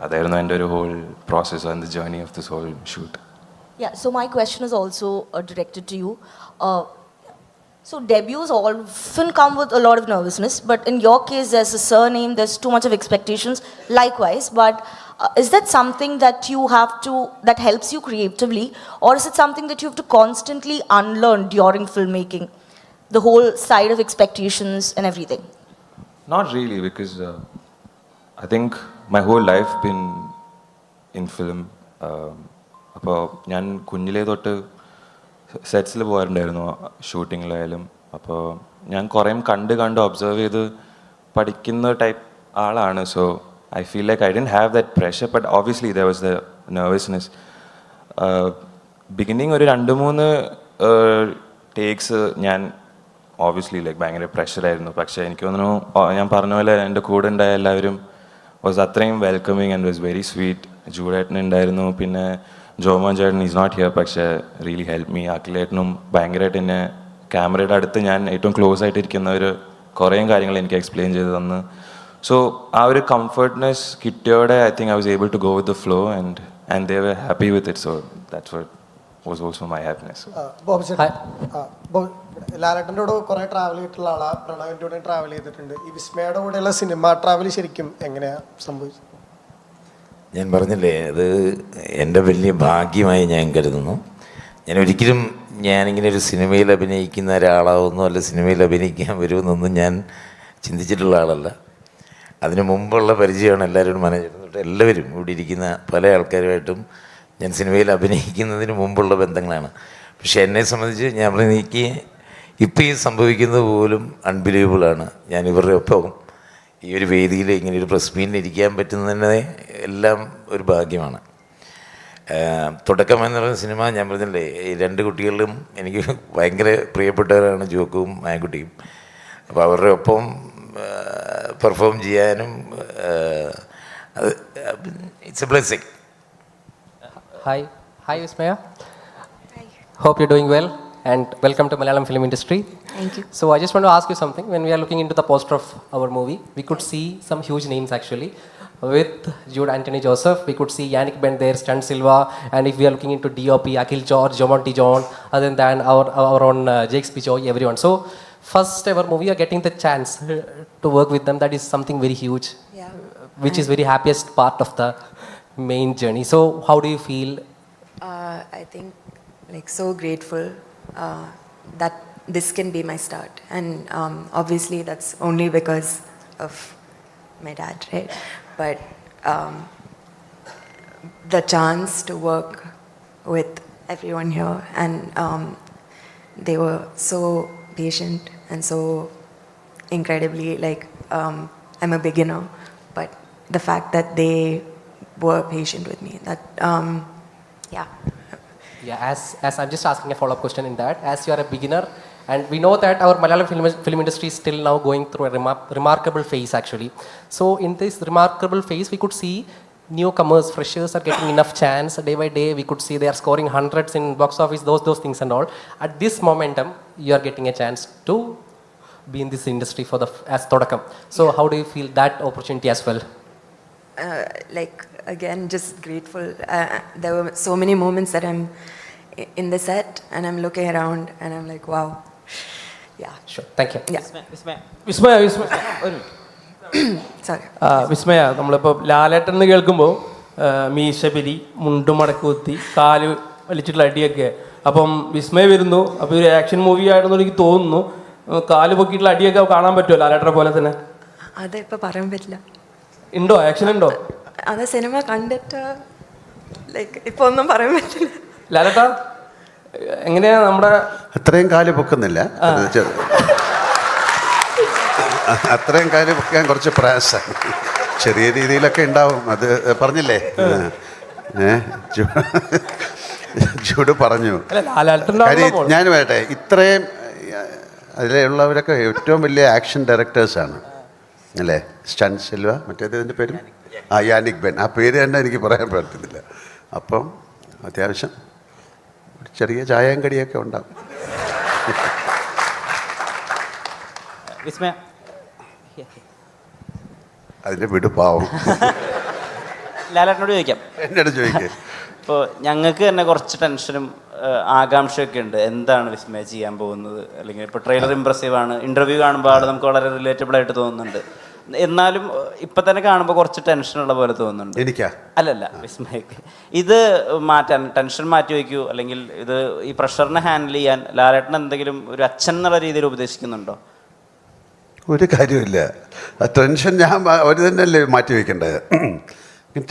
S13: അതായിരുന്നു എൻ്റെ ഒരു whole process and the journey of this whole shoot.
S5: Yeah, so my question is also directed to you. So debuts often come with a lot of nervousness, but in your case there's a surname, there's too much of expectations likewise, but is that something that you have to, that helps you creatively, or is it something that you have to constantly unlearn during filmmaking, the whole side of expectations and everything?
S13: Not really, because I think my whole life been in film. അപ്പോൾ ഞാൻ കുഞ്ഞിലേ തൊട്ട് സെറ്റ്സിൽ പോകാറുണ്ടായിരുന്നു ഷൂട്ടിങ്ങിലായാലും. അപ്പോൾ ഞാൻ കുറേ കണ്ട് observe ചെയ്ത് പഠിക്കുന്ന ടൈപ്പ് ആളാണ്. So I feel like I didn't have that pressure, but obviously there was the nervousness. Beginning ഒരു 2-3 ടേക്സ് ഞാൻ ഓബ്വിയസ്ലി ലൈക്ക് ഭയങ്കര പ്രഷറായിരുന്നു. പക്ഷേ എനിക്ക് തോന്നുന്നു ഞാൻ പറഞ്ഞ പോലെ എൻ്റെ കൂടെ ഉണ്ടായ എല്ലാവരും വാസ് അത്രയും welcoming and was very sweet. ജൂഡേട്ടൻ ഉണ്ടായിരുന്നു, പിന്നെ ജോമോൻ ചേട്ടൻ ഈസ് നോട്ട് ഹിയർ, പക്ഷേ റിയലി ഹെൽപ്പ് മീ. അഖിലേട്ടനും ഭയങ്കരമായിട്ട് എന്നെ ക്യാമറയുടെ അടുത്ത് ഞാൻ ഏറ്റവും ക്ലോസ് ആയിട്ട് ഇരിക്കുന്നവർ കുറേ കാര്യങ്ങൾ എനിക്ക് എക്സ്പ്ലെയിൻ ചെയ്ത് തന്നു. സോ ആ ഒരു കംഫർട്ട്നെസ് കിട്ടിയോടെ I think I was able to go with the flow and they were happy with it. So that's what was also my happiness.
S6: ലാലേട്ടൻ്റെ കൂടെ കുറേ ട്രാവൽ ചെയ്തിട്ടുള്ള ആളാണ്, പ്രണവിൻ്റെ കൂടെ ട്രാവൽ ചെയ്തിട്ടുണ്ട്. ഈ വിസ്മയുടെ കൂടെയുള്ള സിനിമ ട്രാവൽ ശരിക്കും എങ്ങനെയാണ് സംഭവിച്ചത്?
S14: ഞാൻ പറഞ്ഞില്ലേ, അത് എൻ്റെ വലിയ ഭാഗ്യമായി ഞാൻ കരുതുന്നു. ഞാൻ ഒരിക്കലും ഞാനിങ്ങനെ ഒരു സിനിമയിൽ അഭിനയിക്കുന്ന ഒരാളാവുന്നു, അല്ല സിനിമയിൽ അഭിനയിക്കാൻ വരുമെന്നൊന്നും ഞാൻ ചിന്തിച്ചിട്ടുള്ള ആളല്ല. അതിനു മുമ്പുള്ള പരിചയമാണ് എല്ലാവരും മനസ്സിലായിട്ട് എല്ലാവരും ഇവിടെ ഇരിക്കുന്ന പല ആൾക്കാരുമായിട്ടും ഞാൻ സിനിമയിൽ അഭിനയിക്കുന്നതിന് മുമ്പുള്ള ബന്ധങ്ങളാണ്. പക്ഷേ എന്നെ സംബന്ധിച്ച് ഞാൻ എനിക്ക് ഇപ്പോൾ ഈ സംഭവിക്കുന്നത് പോലും അൺബിലീവബിളാണ്. ഞാൻ ഇവരുടെ ഒപ്പം ഈ ഒരു വേദിയിൽ ഇങ്ങനെ ഒരു പ്രസ് മീറ്റിന് ഇരിക്കാൻ പറ്റുന്നതിനെ എല്ലാം ഒരു ഭാഗ്യമാണ്. തുടക്കം എന്ന് പറയുന്ന സിനിമ ഞാൻ പറഞ്ഞില്ലേ, ഈ 2 കുട്ടികളിലും എനിക്ക് ഭയങ്കര പ്രിയപ്പെട്ടവരാണ് ജോക്കും മായക്കുട്ടിയും. അപ്പോൾ അവരുടെ ഒപ്പം പെർഫോം ചെയ്യാനും അത് it's A blessing.
S15: Hi Vismaya. Hi. Hope you're doing well and welcome to Malayalam film industry.
S3: Thank you.
S15: So I just want to ask you something. When we are looking into the poster of our movie, we could see some huge names actually. With Jude Anthony Joseph, we could see Yannick Bender, Stan Silva, and if we are looking into DOP, Akhil George, Jomonty John, other than our own Jake Spichoy, everyone. So first ever movie, you are getting the chance to work with them. That is something very huge, which is very happiest part of the main journey. So how do you feel?
S3: I think like so grateful that this can be my start, and obviously that's only because of my dad, right? But the chance to work with everyone here, and they were so patient and so incredibly like I'm a beginner, but the fact that they were patient with me. That, yeah.
S15: Yeah, as I'm just asking a follow-up question in that, as you are a beginner, and we know that our Malayalam film industry is still now going through a remarkable phase actually. So in this remarkable phase, we could see newcomers, freshers are getting enough chance day by day. We could see they are scoring hundreds in box office, those things and all. At this momentum, you are getting a chance to be in this industry for as Thodakam. So how do you feel that opportunity as well?
S3: Like, again, just grateful. There were so many moments that I'm in the set and I'm looking around and I'm like, wow. Yeah.
S15: Sure. Thank you.
S3: Yeah.
S16: Vismaya
S3: Sorry.
S16: വിസ്മയ നമ്മളിപ്പോൾ ലാലേട്ടൻ എന്ന് കേൾക്കുമ്പോൾ മീശപിരി മുണ്ടും മടക്കി കുത്തി കാല് വലിച്ചിട്ടുള്ള അടിയൊക്കെ അപ്പം വിസ്മയ വരുന്നു. അപ്പോൾ ഒരു ആക്ഷൻ മൂവി ആണെന്ന് എനിക്ക് തോന്നുന്നു. കാല് പൊക്കിയിട്ടുള്ള അടിയൊക്കെ കാണാൻ പറ്റുമോ ലാലേട്ടനെ പോലെ തന്നെ?
S3: അതിപ്പോൾ പറയാൻ പറ്റില്ല.
S16: ഉണ്ടോ, ആക്ഷൻ ഉണ്ടോ?
S3: അത് സിനിമ കണ്ടിട്ട് ലൈക്ക് ഇപ്പോൾ ഒന്നും പറയാൻ പറ്റില്ല.
S16: ലാലേട്ടാ എങ്ങനെയാ നമ്മുടെ
S2: അത്രയും കാല് പൊക്കുന്നില്ല, അത്രയും കാല് പൊക്കാൻ കുറച്ച് പ്രയാസമാണ്. ചെറിയ രീതിയിലൊക്കെ ഉണ്ടാവും. അത് പറഞ്ഞില്ലേ, ജൂഡ് പറഞ്ഞു. ഞാൻ വേട്ടെ, ഇത്രയും അതിലുള്ളവരൊക്കെ ഏറ്റവും വലിയ ആക്ഷൻ ഡയറക്ടേഴ്സാണ് അല്ലേ? സ്റ്റൺ സിൽവ, മറ്റേതിൻ്റെ പേരും യാനിക് ബെൻ, ആ പേര് തന്നെ എനിക്ക് പറയാൻ പറ്റുന്നില്ല. അപ്പം അത്യാവശ്യം ചെറിയ ചായയും കടിയൊക്കെ ഉണ്ടാവും. അതിൻ്റെ വീട് പാവം.
S8: ലാലേട്ടനോട് ചോദിക്കാം,
S2: എന്നോട് ചോദിക്കേ.
S8: ഇപ്പോൾ ഞങ്ങൾക്ക് തന്നെ കുറച്ച് ടെൻഷനും ആകാംക്ഷയൊക്കെ ഉണ്ട്. എന്താണ് വിസ്മയ ചെയ്യാൻ പോകുന്നത്? അല്ലെങ്കിൽ ഇപ്പോൾ ട്രെയിലർ ഇമ്പ്രസീവാണ്, ഇൻ്റർവ്യൂ കാണുമ്പോൾ ആൾ നമുക്ക് വളരെ റിലേറ്റബിൾ ആയിട്ട് തോന്നുന്നുണ്ട്. എന്നാലും ഇപ്പം തന്നെ കാണുമ്പോൾ കുറച്ച് ടെൻഷനുള്ള പോലെ തോന്നുന്നുണ്ട്.
S2: എനിക്കാ?
S8: അല്ലല്ല, വിസ്മയക്ക്. ഇത് മാറ്റാൻ, ടെൻഷൻ മാറ്റി വയ്ക്കൂ, അല്ലെങ്കിൽ ഇത് ഈ പ്രഷറിനെ ഹാൻഡിൽ ചെയ്യാൻ ലാലേട്ടൻ എന്തെങ്കിലും ഒരു അച്ഛൻ എന്നുള്ള രീതിയിൽ ഉപദേശിക്കുന്നുണ്ടോ?
S2: ഒരു കാര്യമില്ല. ആ ടെൻഷൻ ഞാൻ അവർ തന്നെയല്ലേ മാറ്റി വയ്ക്കേണ്ടത്.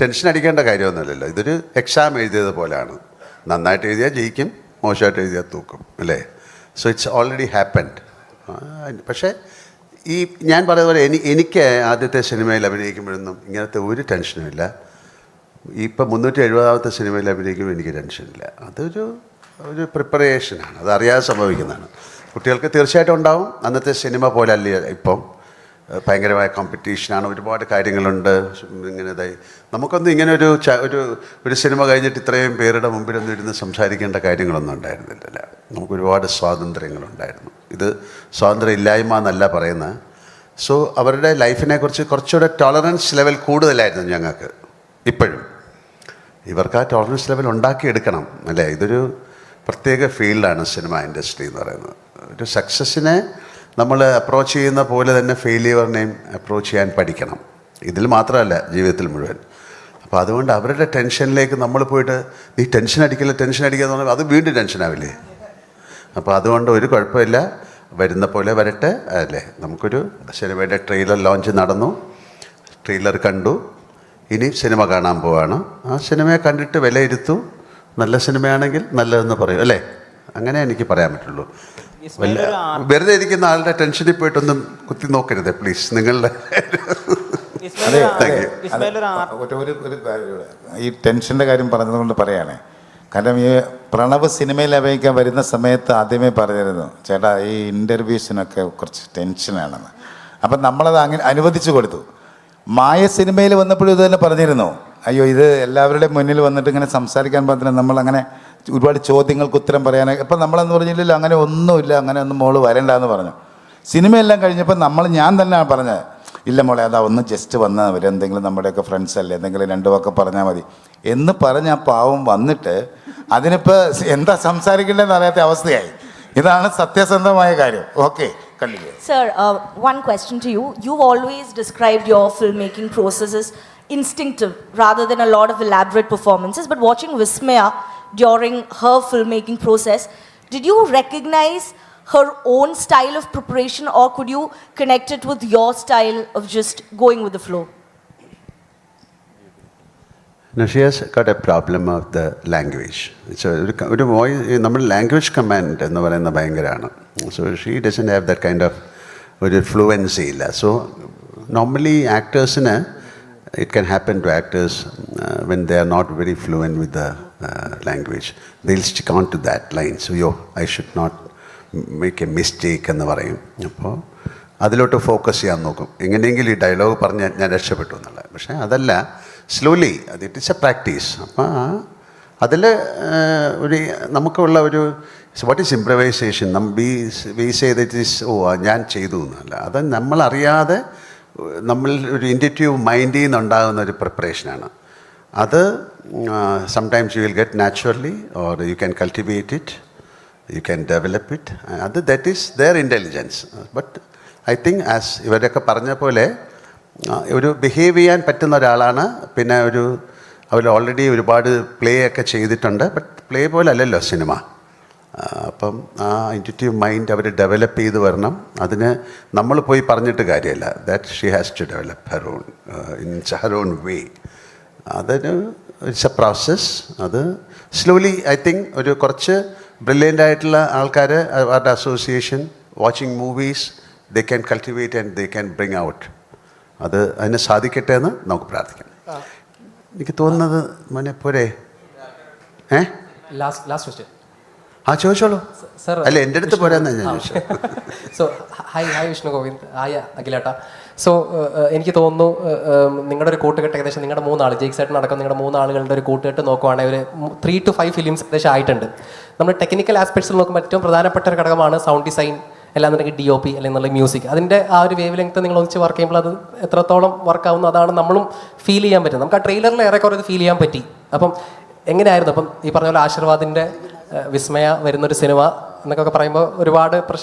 S2: ടെൻഷൻ അടിക്കേണ്ട കാര്യമൊന്നുമില്ലല്ലോ. ഇതൊരു എക്സാം എഴുതിയത് പോലെയാണ്. നന്നായിട്ട് എഴുതിയാൽ ജയിക്കും, മോശമായിട്ട് എഴുതിയാൽ തൂക്കും അല്ലേ? So it's already happened. പക്ഷേ ഈ ഞാൻ പറയുന്ന പോലെ എനിക്ക് ആദ്യത്തെ സിനിമയിൽ അഭിനയിക്കുമ്പോഴൊന്നും ഇങ്ങനത്തെ ഒരു ടെൻഷനുമില്ല. ഇപ്പം 370ാമത്തെ സിനിമയിൽ അഭിനയിക്കുമ്പോൾ എനിക്ക് ടെൻഷനില്ല. ഒരു പ്രിപ്പറേഷനാണ്, അത് അറിയാതെ സംഭവിക്കുന്നതാണ്. കുട്ടികൾക്ക് തീർച്ചയായിട്ടും ഉണ്ടാവും. അന്നത്തെ സിനിമ പോലെ അല്ലേ ഇപ്പം, ഭയങ്കരമായ കോമ്പറ്റീഷനാണ്, ഒരുപാട് കാര്യങ്ങളുണ്ട്. ഇങ്ങനെ ഇതായി നമുക്കൊന്നും ഇങ്ങനെ ഒരു സിനിമ കഴിഞ്ഞിട്ട് ഇത്രയും പേരുടെ മുമ്പിലൊന്നും ഇരുന്ന് സംസാരിക്കേണ്ട കാര്യങ്ങളൊന്നും ഉണ്ടായിരുന്നില്ല. നമുക്ക് ഒരുപാട് സ്വാതന്ത്ര്യങ്ങളുണ്ടായിരുന്നു. ഇത് സ്വാതന്ത്ര്യം ഇല്ലായ്മ എന്നല്ല പറയുന്നത്. സോ അവരുടെ ലൈഫിനെ കുറിച്ച് കുറച്ചുകൂടെ ടോളറൻസ് ലെവൽ കൂടുതലായിരുന്നു ഞങ്ങൾക്ക്. ഇപ്പോഴും ഇവർക്ക് ആ ടോളറൻസ് ലെവൽ ഉണ്ടാക്കിയെടുക്കണം അല്ലേ? ഇതൊരു പ്രത്യേക ഫീൽഡാണ് സിനിമ ഇൻഡസ്ട്രി എന്ന് പറയുന്നത്. ഒരു സക്സസ്സിനെ നമ്മൾ അപ്രോച്ച് ചെയ്യുന്ന പോലെ തന്നെ ഫെയിലിയറിനെയും അപ്രോച്ച് ചെയ്യാൻ പഠിക്കണം. ഇതിൽ മാത്രമല്ല, ജീവിതത്തിൽ മുഴുവൻ. അപ്പോൾ അതുകൊണ്ട് അവരുടെ ടെൻഷനിലേക്ക് നമ്മൾ പോയിട്ട് നീ ടെൻഷൻ അടിക്കില്ല എന്ന് പറഞ്ഞാൽ അത് വീണ്ടും ടെൻഷനാവില്ലേ? അപ്പോൾ അതുകൊണ്ട് ഒരു കുഴപ്പമില്ല, വരുന്ന പോലെ വരട്ടെ അല്ലേ? നമുക്കൊരു സിനിമയുടെ ട്രെയിലർ ലോഞ്ച് നടന്നു, ട്രെയിലർ കണ്ടു, ഇനി സിനിമ കാണാൻ പോവാണ്. ആ സിനിമയെ കണ്ടിട്ട് വിലയിരുത്തു. നല്ല സിനിമയാണെങ്കിൽ നല്ലതെന്ന് പറയും അല്ലേ? അങ്ങനെ എനിക്ക് പറയാൻ പറ്റുള്ളൂ. വെറുതെ ഇരിക്കുന്ന ആളുടെ ടെൻഷനിൽ പോയിട്ടൊന്നും കുത്തി നോക്കരുത് പ്ലീസ്. നിങ്ങളുടെ
S17: ഈ ടെൻഷൻ്റെ കാര്യം പറഞ്ഞതുകൊണ്ട് പറയുകയാണേ, കാരണം ഈ പ്രണവ് സിനിമയിൽ അഭിനയിക്കാൻ വരുന്ന സമയത്ത് ആദ്യമേ പറഞ്ഞിരുന്നു, ചേട്ടാ ഈ ഇൻ്റർവ്യൂസിനൊക്കെ കുറച്ച് ടെൻഷനാണെന്ന്. അപ്പം നമ്മളത് അങ്ങനെ അനുവദിച്ചു കൊടുത്തു. മായ സിനിമയിൽ വന്നപ്പോഴും ഇത് തന്നെ പറഞ്ഞിരുന്നു, അയ്യോ ഇത് എല്ലാവരുടെയും മുന്നിൽ വന്നിട്ട് ഇങ്ങനെ സംസാരിക്കാൻ പറ്റില്ല, നമ്മളങ്ങനെ ഒരുപാട് ചോദ്യങ്ങൾക്ക് ഉത്തരം പറയാനൊക്കെ. അപ്പം നമ്മളെന്ന് പറഞ്ഞില്ലല്ലോ അങ്ങനെ ഒന്നുമില്ല, അങ്ങനെ ഒന്നും മോള് വരണ്ടെന്ന് പറഞ്ഞു. സിനിമയെല്ലാം കഴിഞ്ഞപ്പോൾ ഞാൻ തന്നെയാണ് പറഞ്ഞത്, ഇല്ല മോളെ അതാ ഒന്ന് ജസ്റ്റ് വന്നാൽ അവർ എന്തെങ്കിലും നമ്മുടെയൊക്കെ ഫ്രണ്ട്സ് അല്ലേ, എന്തെങ്കിലും രണ്ടു വാക്ക് പറഞ്ഞാൽ മതി എന്ന് പറഞ്ഞ് ആ പാവം വന്നിട്ട് അതിനിപ്പോൾ എന്താ സംസാരിക്കേണ്ടതെന്ന് അറിയാത്ത അവസ്ഥയായി. ഇതാണ് സത്യസന്ധമായ കാര്യം. ഓക്കെ, കണ്ടില്ലേ?
S5: Sir, one question to you. You've always described your filmmaking process as instinctive rather than a lot of elaborate performances. But watching Vismaya during her filmmaking process, did you recognize her own style of preparation, or could you connect it with your style of just going with the flow?
S2: No, she has got a problem of the language. ഒരു voice, നമ്മൾ language command എന്ന് പറയുന്ന ഭയങ്കരമാണ്. So she doesn't have that kind of ഒരു fluency ഇല്ല. സോ normally ആക്ടേഴ്സിന് it can happen to actors when they are not very fluent with the language. They'll stick on to that line. So, I should not make a mistake എന്ന് പറയും. അപ്പോൾ അതിലോട്ട് focus ചെയ്യാൻ നോക്കും. എങ്ങനെയെങ്കിലും ഈ ഡയലോഗ് പറഞ്ഞ് ഞാൻ രക്ഷപ്പെട്ടു എന്നുള്ളത്. പക്ഷേ അതല്ല, സ്ലോലി അത് ഇറ്റ് ഇസ് എ പ്രാക്ടീസ്. അപ്പോൾ അതിൽ ഒരു നമുക്കുള്ള ഒരു what is improvisation, we say that is ഞാൻ ചെയ്തു എന്നല്ല, അത് നമ്മളറിയാതെ നമ്മൾ ഒരു ഇൻറ്റൻറ്റീവ് മൈൻഡിൽ നിന്നുണ്ടാകുന്ന ഒരു പ്രിപ്പറേഷനാണ് അത്. Sometimes you will get naturally or you can cultivate it, you can develop it. അത് that is there intelligence. But I think as ഇവരൊക്കെ പറഞ്ഞ പോലെ ഒരു ബിഹേവ് ചെയ്യാൻ പറ്റുന്ന ഒരാളാണ്. പിന്നെ അവർ ഓൾറെഡി ഒരുപാട് പ്ലേ ഒക്കെ ചെയ്തിട്ടുണ്ട്. ബട്ട് പ്ലേ പോലെ അല്ലല്ലോ സിനിമ. അപ്പം ആ ഇൻറ്റ്യൂട്ടീവ് മൈൻഡ് അവർ ഡെവലപ്പ് ചെയ്ത് വരണം. അതിന് നമ്മൾ പോയി പറഞ്ഞിട്ട് കാര്യമല്ല. That she has to develop her own in her own way. അതൊരു ഇറ്റ്സ് എ പ്രോസസ്. അത് സ്ലോലി ഐ തിങ്ക് ഒരു കുറച്ച് ബ്രില്യൻ്റ് ആയിട്ടുള്ള ആൾക്കാർ, അവരുടെ association, watching movies, they can cultivate and they can bring out. അതിന് സാധിക്കട്ടെ എന്ന് നമുക്ക് പ്രാർത്ഥിക്കാം. എനിക്ക് തോന്നുന്നത് മോനെ പോരെ.
S15: Last question.
S2: ചോദിച്ചോളൂ
S15: സർ.
S2: അല്ല, എൻ്റെ അടുത്ത് പോരാന്നാ ഞാൻ ചോദിച്ചത്.
S15: So hi Vishnu Govind, hi അഖിലേട്ട. സോ എനിക്ക് തോന്നുന്നു നിങ്ങളുടെ ഒരു കൂട്ടുകെട്ട് ഏകദേശം നിങ്ങളുടെ 3 ആൾ, ജെയ്ക് സേട്ടൻ അടക്കം നിങ്ങളുടെ 3 ആളുകളുടെ ഒരു കൂട്ടുകെട്ട് നോക്കുവാണെങ്കിൽ ഒരു 3 to 5 ഫിലിംസ് ഏകദേശം ആയിട്ടുണ്ട്. നമ്മൾ ടെക്നിക്കൽ ആസ്പെക്ട്സിൽ നോക്കുമ്പോൾ ഏറ്റവും പ്രധാനപ്പെട്ട ഒരു ഘടകമാണ് സൗണ്ട് ഡിസൈൻ, അല്ലാന്നുണ്ടെങ്കിൽ DOP അല്ലെങ്കിൽ മ്യൂസിക്. അതിൻ്റെ ആ ഒരു വേവ് ലെങ്ത്ത് നിങ്ങൾ ഒന്നിച്ച് വർക്ക് ചെയ്യുമ്പോൾ അത് എത്രത്തോളം വർക്കാവുന്നു അതാണ് നമ്മളും ഫീൽ ചെയ്യാൻ പറ്റും. നമുക്ക് ആ ട്രെയിലറിൽ ഏറെക്കുറെ ഇത് ഫീൽ ചെയ്യാൻ പറ്റി. അപ്പം എങ്ങനെയായിരുന്നു? അപ്പം ഈ പറഞ്ഞ പോലെ ആശീർവാദിൻ്റെ വിസ്മയ വരുന്നൊരു സിനിമ എന്നൊക്കെ പറയുമ്പോൾ ഒരുപാട്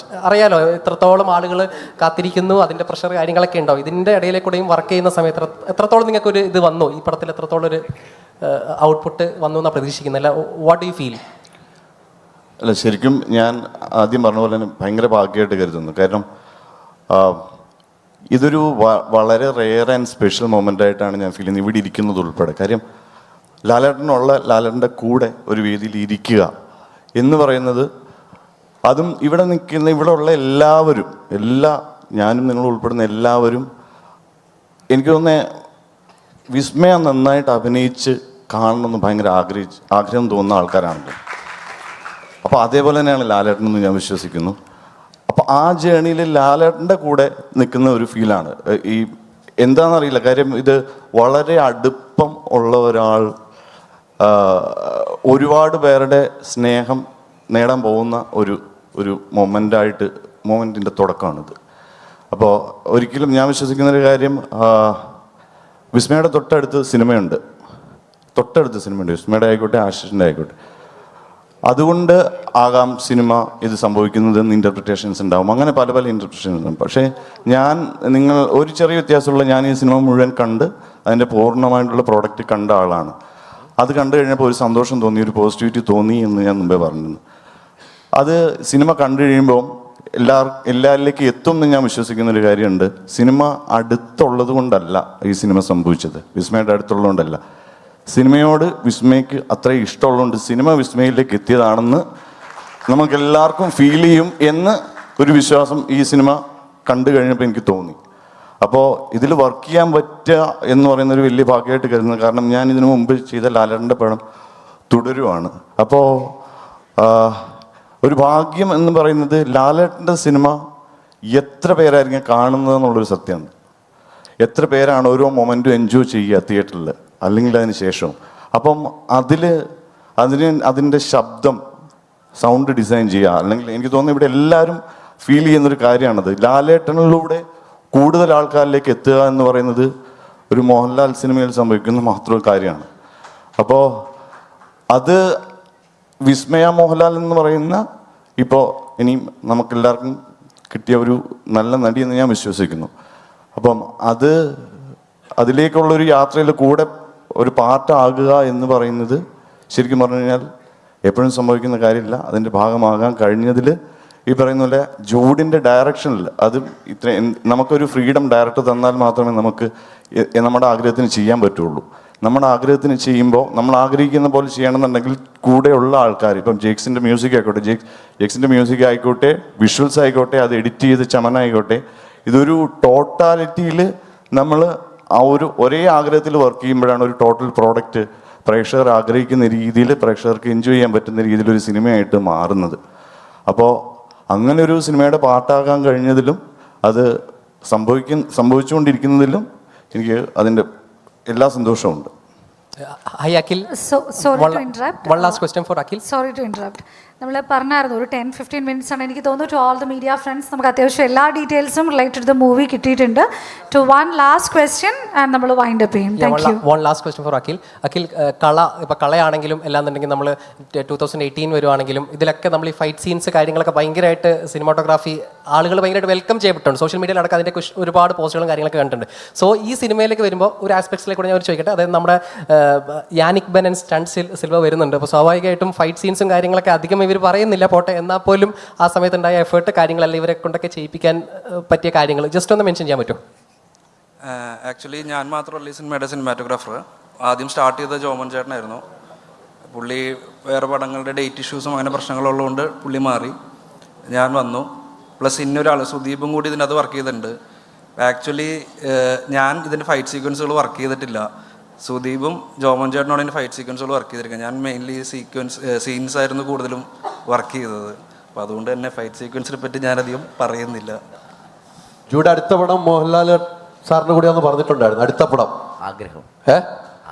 S15: അറിയാലോ എത്രത്തോളം ആളുകൾ കാത്തിരിക്കുന്നു, അതിൻ്റെ പ്രഷർ കാര്യങ്ങളൊക്കെ ഉണ്ടാവും. ഇതിൻ്റെ ഇടയിലേക്കൂടെയും വർക്ക് ചെയ്യുന്ന സമയത്ത് എത്രത്തോളം നിങ്ങൾക്കൊരു ഇത് വന്നു, ഈ പടത്തിൽ എത്രത്തോളം ഒരു ഔട്ട്പുട്ട് വന്നു എന്നാണ് പ്രതീക്ഷിക്കുന്നത്? അല്ല, വാട്ട് ഡു യു ഫീൽ?
S18: അല്ല, ശരിക്കും ഞാൻ ആദ്യം പറഞ്ഞ പോലെ തന്നെ ഭയങ്കര ഭാഗ്യമായിട്ട് കരുതുന്നു. കാരണം ഇതൊരു വളരെ റെയർ ആൻഡ് സ്പെഷ്യൽ മൊമെൻ്റ് ആയിട്ടാണ് ഞാൻ ഫീൽ ചെയ്യുന്നത്, ഇവിടെ ഇരിക്കുന്നത് ഉൾപ്പെടെ. കാര്യം ലാലേട്ടൻ്റെ കൂടെ ഒരു വേദിയിൽ ഇരിക്കുക എന്ന് പറയുന്നത്, അതും ഇവിടെ ഇവിടെ ഉള്ള എല്ലാവരും, ഞാനും നിങ്ങൾ ഉൾപ്പെടുന്ന എല്ലാവരും, എനിക്ക് തോന്നുന്നത് വിസ്മയ നന്നായിട്ട് അഭിനയിച്ച് കാണണമെന്ന് ഭയങ്കര ആഗ്രഹം തോന്നുന്ന ആൾക്കാരാണല്ലോ. അപ്പോൾ അതേപോലെ തന്നെയാണ് ലാലേട്ടനെന്ന് ഞാൻ വിശ്വസിക്കുന്നു. അപ്പോൾ ആ ജേണിയിൽ ലാലേട്ടൻ്റെ കൂടെ നിൽക്കുന്ന ഒരു ഫീലാണ്. ഈ എന്താണെന്നറിയില്ല, കാര്യം ഇത് വളരെ അടുപ്പം ഉള്ള ഒരാൾ, ഒരുപാട് പേരുടെ സ്നേഹം നേടാൻ പോകുന്ന ഒരു മൊമെൻറ്റിൻ്റെ തുടക്കമാണിത്. അപ്പോൾ ഒരിക്കലും ഞാൻ വിശ്വസിക്കുന്നൊരു കാര്യം, വിസ്മയുടെ തൊട്ടടുത്ത് സിനിമയുണ്ട്, വിസ്മയുടെ ആയിക്കോട്ടെ, ആശിഷിൻ്റെ ആയിക്കോട്ടെ. അതുകൊണ്ട് ആകാം സിനിമ ഇത് സംഭവിക്കുന്നതെന്ന് ഇൻ്റർപ്രിറ്റേഷൻസ് ഉണ്ടാവും. അങ്ങനെ പല ഇൻ്റർപ്രിറ്റേഷൻസ് ഉണ്ടാവും. പക്ഷേ ഒരു ചെറിയ വ്യത്യാസമുള്ള, ഞാൻ ഈ സിനിമ മുഴുവൻ കണ്ട് അതിൻ്റെ പൂർണ്ണമായിട്ടുള്ള പ്രോഡക്റ്റ് കണ്ട ആളാണ്. അത് കണ്ടു കഴിഞ്ഞപ്പോൾ ഒരു സന്തോഷം തോന്നി, ഒരു പോസിറ്റിവിറ്റി തോന്നി എന്ന് ഞാൻ മുമ്പേ പറഞ്ഞിരുന്നു. അത് സിനിമ കണ്ടു കഴിയുമ്പോൾ എല്ലാവരിലേക്ക് എത്തും എന്ന് ഞാൻ വിശ്വസിക്കുന്നൊരു കാര്യമുണ്ട്. സിനിമ അടുത്തുള്ളത് കൊണ്ടല്ല ഈ സിനിമ സംഭവിച്ചത്, വിസ്മയുടെ അടുത്തുള്ളതുകൊണ്ടല്ല. സിനിമയോട് വിസ്മയ്ക്ക് അത്ര ഇഷ്ടമുള്ളതുകൊണ്ട് സിനിമ വിസ്മയിലേക്ക് എത്തിയതാണെന്ന് നമുക്കെല്ലാവർക്കും ഫീൽ ചെയ്യും എന്ന് ഒരു വിശ്വാസം ഈ സിനിമ കണ്ടു കഴിഞ്ഞപ്പോൾ എനിക്ക് തോന്നി. അപ്പോൾ ഇതിൽ വർക്ക് ചെയ്യാൻ പറ്റുക എന്ന് പറയുന്നൊരു വലിയ ഭാഗ്യമായിട്ട് കരുതുന്നത്. കാരണം ഞാൻ ഇതിനു മുമ്പ് ചെയ്ത ലാലേട്ടൻ്റെ പടം തുടരുവാണ്. അപ്പോൾ ഒരു ഭാഗ്യം എന്ന് പറയുന്നത്, ലാലേട്ടൻ്റെ സിനിമ എത്ര പേരായിരിക്കും കാണുന്നത് എന്നുള്ളൊരു സത്യമാണ്. എത്ര പേരാണ് ഓരോ മൊമെൻറ്റും എൻജോയ് ചെയ്യുക തിയേറ്ററിൽ അല്ലെങ്കിൽ അതിന് ശേഷം. അപ്പം അതിൻ്റെ ശബ്ദം, സൗണ്ട് ഡിസൈൻ ചെയ്യുക, അല്ലെങ്കിൽ എനിക്ക് തോന്നുന്നു ഇവിടെ എല്ലാവരും ഫീൽ ചെയ്യുന്നൊരു കാര്യമാണത്. ലാലേട്ടനിലൂടെ കൂടുതൽ ആൾക്കാരിലേക്ക് എത്തുക എന്ന് പറയുന്നത് ഒരു മോഹൻലാൽ സിനിമയിൽ സംഭവിക്കുന്ന മാത്രം കാര്യമാണ്. അപ്പോൾ അത് വിസ്മയ മോഹൻലാൽ എന്ന് പറയുന്ന, ഇപ്പോൾ ഇനിയും നമുക്കെല്ലാവർക്കും കിട്ടിയ ഒരു നല്ല നടി എന്ന് ഞാൻ വിശ്വസിക്കുന്നു. അപ്പം അതിലേക്കുള്ളൊരു യാത്രയിൽ കൂടെ ഒരു പാർട്ടാകുക എന്ന് പറയുന്നത് ശരിക്കും പറഞ്ഞു കഴിഞ്ഞാൽ എപ്പോഴും സംഭവിക്കുന്ന കാര്യമില്ല. അതിൻ്റെ ഭാഗമാകാൻ കഴിഞ്ഞതിൽ ഈ പറയുന്ന പോലെ ജൂഡിൻ്റെ ഡയറക്ഷനിൽ നമുക്കൊരു ഫ്രീഡം ഡയറക്ടർ തന്നാൽ മാത്രമേ നമുക്ക് നമ്മുടെ ആഗ്രഹത്തിന് ചെയ്യാൻ പറ്റുള്ളൂ. നമ്മുടെ ആഗ്രഹത്തിന് ചെയ്യുമ്പോൾ നമ്മൾ ആഗ്രഹിക്കുന്ന പോലെ ചെയ്യണമെന്നുണ്ടെങ്കിൽ കൂടെയുള്ള ആൾക്കാർ, ഇപ്പം ജേക്സിൻ്റെ മ്യൂസിക് ആയിക്കോട്ടെ, ജേക്സിൻ്റെ മ്യൂസിക് ആയിക്കോട്ടെ, വിഷ്വൽസ് ആയിക്കോട്ടെ, അത് എഡിറ്റ് ചെയ്ത് ചമനായിക്കോട്ടെ, ഇതൊരു ടോട്ടാലിറ്റിയിൽ നമ്മൾ ആ ഒരേ ആഗ്രഹത്തിൽ വർക്ക് ചെയ്യുമ്പോഴാണ് ഒരു ടോട്ടൽ പ്രോഡക്റ്റ് പ്രേക്ഷകർ ആഗ്രഹിക്കുന്ന രീതിയിൽ പ്രേക്ഷകർക്ക് എൻജോയ് ചെയ്യാൻ പറ്റുന്ന രീതിയിൽ ഒരു സിനിമയായിട്ട് മാറുന്നത്. അപ്പോൾ അങ്ങനെ ഒരു സിനിമയുടെ പാർട്ടാകാൻ കഴിഞ്ഞതിലും അത് സംഭവിച്ചുകൊണ്ടിരിക്കുന്നതിലും എനിക്ക് അതിൻ്റെ എല്ലാ സന്തോഷമുണ്ട്.
S15: Hi Akhil.
S19: Sorry to interrupt.
S15: One last question for Akhil.
S19: Sorry to interrupt. നമ്മൾ പറഞ്ഞായിരുന്നു ഒരു 10-15 മിനിറ്റ്സ് ആണ്. എനിക്ക് തോന്നുന്നു to all the media friends നമുക്ക് അത്യാവശ്യം എല്ലാ ഡീറ്റെയിൽസും റിലേറ്റഡ് ടു ദ മൂവി കിട്ടിയിട്ടുണ്ട്. To one last question and നമ്മൾ വൈൻഡ് അപ്പ് ചെയ്യും. Thank you.
S15: One last question for Akhil. Akhil, ഇപ്പോൾ കളയാണെങ്കിലും എല്ലാന്നുണ്ടെങ്കിൽ നമ്മൾ 2018 വരുവാണെങ്കിലും ഇതിലൊക്കെ നമ്മൾ ഈ ഫൈറ്റ് സീൻസ് കാര്യങ്ങളൊക്കെ ഭയങ്കരമായിട്ട് സിനിമാറ്റോഗ്രാഫി ആളുകൾ ഭയങ്കരമായിട്ട് വെൽക്കം ചെയ്യപ്പെട്ടുണ്ട്. സോഷ്യൽ മീഡിയയിൽ അടക്കം അതിൻ്റെ ഒരുപാട് പോസ്റ്റുകളും കാര്യങ്ങളൊക്കെ കണ്ടിട്ടുണ്ട്. സോ ഈ സിനിമയിലേക്ക് വരുമ്പോൾ ഒരു ആസ്പെക്ട്സിലേക്ക് കൂടെ ഞാൻ ചോദിക്കട്ടെ. അതായത് നമ്മുടെ Yannick Ben and stunt Silva വരുന്നുണ്ട്. അപ്പോൾ സ്വാഭാവികമായിട്ടും ഫൈറ്റ് സീൻസും കാര്യങ്ങളൊക്കെ അധികം ഇവർ പറയുന്നില്ല പോട്ടെ, എന്നാൽ പോലും ആ സമയത്തുണ്ടായ എഫേർട്ട് കാര്യങ്ങളെല്ലാം ഇവരെ കൊണ്ടൊക്കെ ചെയ്യിപ്പിക്കാൻ പറ്റിയ കാര്യങ്ങൾ ജസ്റ്റ് ഒന്ന് മെൻഷൻ ചെയ്യാൻ പറ്റുമോ?
S20: ആക്ച്വലി ഞാൻ മാത്രമല്ല ഈ സിനിമയുടെ സിനിമാറ്റോഗ്രാഫർ. ആദ്യം സ്റ്റാർട്ട് ചെയ്ത ജോമൻ ചേട്ടനായിരുന്നു. പുള്ളി വേറെ പടങ്ങളുടെ ഡേറ്റ് ഇഷ്യൂസും അങ്ങനെ പ്രശ്നങ്ങളുള്ളതുകൊണ്ട് പുള്ളി മാറി, ഞാൻ വന്നു. പ്ലസ് ഇന്നൊരാൾ സുദീപും കൂടി ഇതിനകത്ത് വർക്ക് ചെയ്തിട്ടുണ്ട്. ആക്ച്വലി ഞാൻ ഇതിൻ്റെ ഫൈറ്റ് സീക്വൻസുകൾ വർക്ക് ചെയ്തിട്ടില്ല. സുദീപും ജോമൻ ചേട്ടനോട് എൻ്റെ ഫൈറ്റ് സീക്വൻസുകൾ വർക്ക് ചെയ്തിരിക്കുക. ഞാൻ മെയിൻലി സീൻസ് ആയിരുന്നു കൂടുതലും വർക്ക് ചെയ്തത്. അപ്പോൾ അതുകൊണ്ട് തന്നെ ഫൈറ്റ് സീക്വൻസിനെ പറ്റി ഞാനധികം പറയുന്നില്ല.
S4: ജൂഡ്, അടുത്ത പടം മോഹൻലാൽ സാറിന് കൂടി ഒന്ന് പറഞ്ഞിട്ടുണ്ടായിരുന്നു. അടുത്ത പടം
S7: ആഗ്രഹം.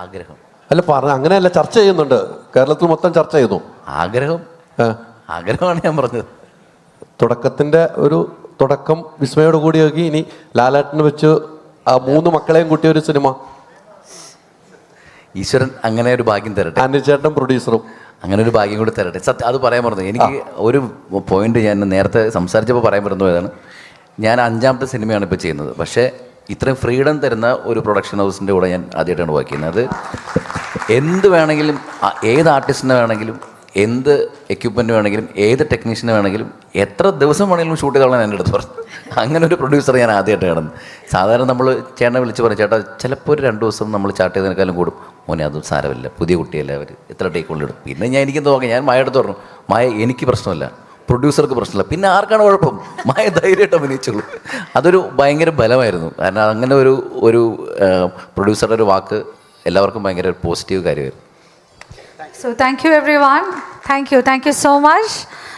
S7: ആഗ്രഹം
S4: അല്ല പറഞ്ഞ അങ്ങനെയല്ല, ചർച്ച ചെയ്യുന്നുണ്ട്, കേരളത്തിൽ മൊത്തം ചർച്ച ചെയ്യുന്നു.
S7: ആഗ്രഹമാണ് ഞാൻ പറഞ്ഞത്.
S4: തുടക്കത്തിൻ്റെ ഒരു തുടക്കം വിസ്മയോട് കൂടി നോക്കി ഇനി ലാലേട്ടന് വെച്ച് ആ 3 മക്കളെയും കൂട്ടിയ ഒരു സിനിമ.
S7: ഈശ്വരൻ അങ്ങനെ ഒരു ഭാഗ്യം തരട്ടെ.
S4: ആന്റിച്ചേട്ടനും പ്രൊഡ്യൂസറും
S7: അങ്ങനെ ഒരു ഭാഗ്യം കൂടി തരട്ടെ. സത്യം അത് പറയാൻ പറഞ്ഞു. എനിക്ക് ഒരു പോയിന്റ് ഞാൻ നേരത്തെ സംസാരിച്ചപ്പോൾ പറയാൻ പറഞ്ഞു പോയതാണ്. ഞാൻ 5ാമത്തെ സിനിമയാണ് ഇപ്പോൾ ചെയ്യുന്നത്. പക്ഷേ ഇത്രയും ഫ്രീഡം തരുന്ന ഒരു പ്രൊഡക്ഷൻ ഹൗസിൻ്റെ കൂടെ ഞാൻ ആദ്യമായിട്ടാണ് വർക്ക് ചെയ്യുന്നത്. എന്ത് വേണമെങ്കിലും, ഏത് ആർട്ടിസ്റ്റിനെ വേണമെങ്കിലും, എന്ത് എക്യുപ്മെൻറ്റ് വേണമെങ്കിലും, ഏത് ടെക്നീഷ്യനെ വേണമെങ്കിലും, എത്ര ദിവസം വേണമെങ്കിലും ഷൂട്ട് ചെയ്തോളാൻ എൻ്റെ അടുത്ത് പറഞ്ഞു. അങ്ങനെ ഒരു പ്രൊഡ്യൂസർ ഞാൻ ആദ്യമായിട്ട് കാണുന്നത്. സാധാരണ നമ്മൾ ചേട്ടനെ വിളിച്ച് പറയും, ചേട്ടാ ചിലപ്പോൾ ഒരു 2 ദിവസം നമ്മൾ ചാർട്ട് ചെയ്തതിനേക്കാളും കൂടും. മോനെ അതും സാരമില്ല, പുതിയ കുട്ടിയല്ല, അവർ എത്ര ടേക്കുള്ളിടും. പിന്നെ ഞാൻ എനിക്ക് നോക്കാം, ഞാൻ മായ അടുത്ത് പറഞ്ഞു, മായ എനിക്ക് പ്രശ്നമില്ല, പ്രൊഡ്യൂസർക്ക് പ്രശ്നമില്ല, പിന്നെ ആർക്കാണ് കുഴപ്പം, മായ ധൈര്യമായിട്ട് അഭിനയിച്ചുള്ളൂ. അതൊരു ഭയങ്കര ബലമായിരുന്നു. കാരണം അങ്ങനെ ഒരു പ്രൊഡ്യൂസറുടെ ഒരു വാക്ക് എല്ലാവർക്കും ഭയങ്കര ഒരു പോസിറ്റീവ് കാര്യമായിരുന്നു.
S19: So thank you everyone. Thank you so much.